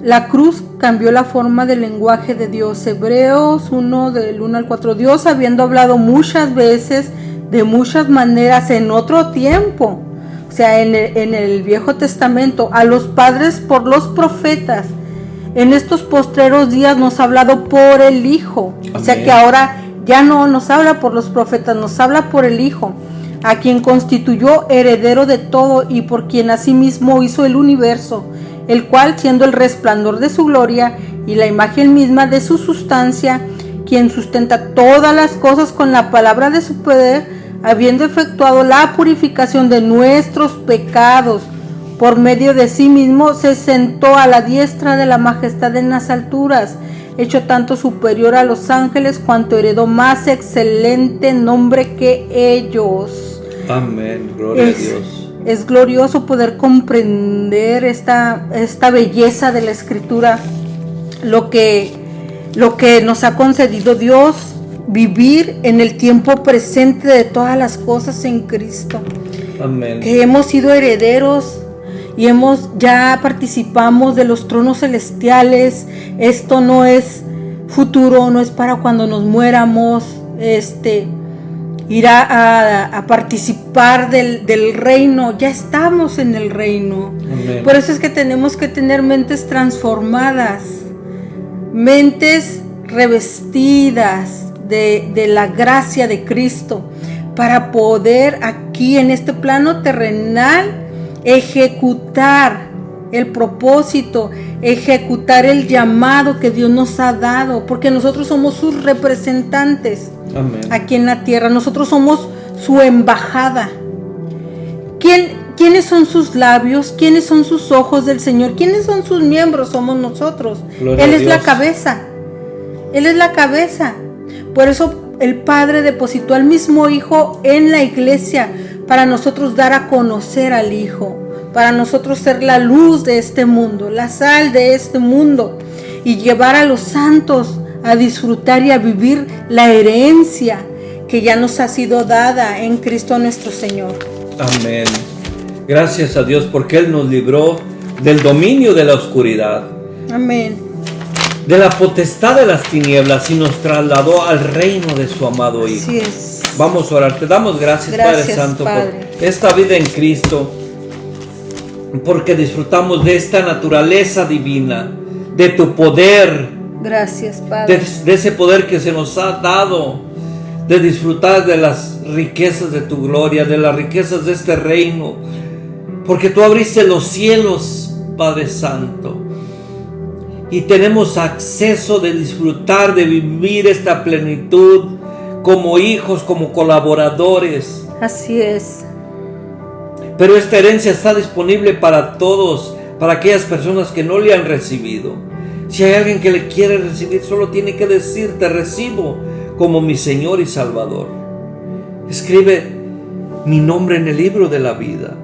La cruz cambió la forma del lenguaje de Dios. Hebreos 1, del 1 al 4. Dios, habiendo hablado muchas veces, de muchas maneras, en otro tiempo, o sea, en el Viejo Testamento, a los padres por los profetas, en estos postreros días nos ha hablado por el Hijo. Amén. O sea que ahora ya no nos habla por los profetas, nos habla por el Hijo, a quien constituyó heredero de todo y por quien asimismo hizo el universo, el cual, siendo el resplandor de su gloria y la imagen misma de su sustancia, quien sustenta todas las cosas con la palabra de su poder, habiendo efectuado la purificación de nuestros pecados, por medio de sí mismo se sentó a la diestra de la majestad en las alturas, hecho tanto superior a los ángeles cuanto heredó más excelente nombre que ellos. Amén, gloria a Dios. Es glorioso poder comprender esta belleza de la Escritura, lo que nos ha concedido Dios, vivir en el tiempo presente de todas las cosas en Cristo. Amén. Que hemos sido herederos y ya participamos de los tronos celestiales. Esto no es futuro, no es para cuando nos muéramos, ir a participar del reino. Ya estamos en el reino. Amén. Por eso es que tenemos que tener mentes transformadas, mentes revestidas de la gracia de Cristo, para poder aquí en este plano terrenal ejecutar el propósito, ejecutar el llamado que Dios nos ha dado, porque nosotros somos sus representantes. Amén. Aquí en la tierra. Nosotros somos su embajada. ¿Quiénes son sus labios? ¿Quiénes son sus ojos del Señor? ¿Quiénes son sus miembros? Somos nosotros. Gloria Él es la cabeza. Él es la cabeza. Por eso el Padre depositó al mismo Hijo en la iglesia, para nosotros dar a conocer al Hijo, para nosotros ser la luz de este mundo, la sal de este mundo, y llevar a los santos a disfrutar y a vivir la herencia que ya nos ha sido dada en Cristo nuestro Señor. Amén. Gracias a Dios porque Él nos libró del dominio de la oscuridad. Amén. De la potestad de las tinieblas y nos trasladó al reino de su amado Hijo. Así es. Vamos a orar. Te damos gracias Padre Santo, Padre, por esta vida en Cristo, porque disfrutamos de esta naturaleza divina, de tu poder. Gracias, Padre. De ese poder que se nos ha dado, de disfrutar de las riquezas de tu gloria, de las riquezas de este reino, porque tú abriste los cielos, Padre Santo, y tenemos acceso de disfrutar, de vivir esta plenitud como hijos, como colaboradores. Así es. Pero esta herencia está disponible para todos, para aquellas personas que no le han recibido. Si hay alguien que le quiere recibir, solo tiene que decir: te recibo como mi Señor y Salvador. Escribe mi nombre en el libro de la vida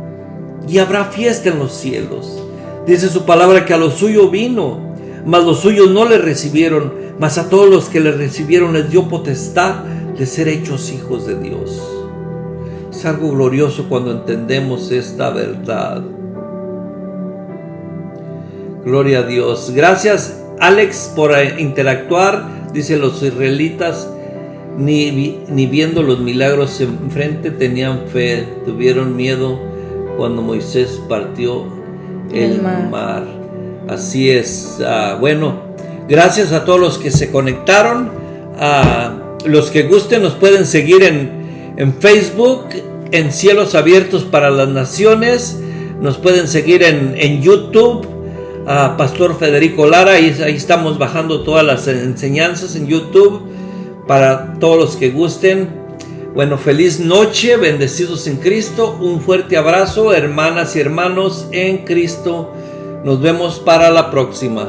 y habrá fiesta en los cielos. Dice su palabra que a lo suyo vino, mas los suyos no le recibieron, mas a todos los que le recibieron les dio potestad de ser hechos hijos de Dios. Es algo glorioso cuando entendemos esta verdad. Gloria a Dios. Gracias, Alex, por interactuar. Dice: los israelitas ni viendo los milagros enfrente tenían fe, tuvieron miedo cuando Moisés partió el mar. Así es. Bueno, gracias a todos los que se conectaron. Los que gusten nos pueden seguir en Facebook, en Cielos Abiertos para las Naciones. Nos pueden seguir en YouTube, Pastor Federico Lara. Ahí estamos bajando todas las enseñanzas en YouTube para todos los que gusten. Bueno, feliz noche, bendecidos en Cristo. Un fuerte abrazo, hermanas y hermanos en Cristo. Nos vemos para la próxima.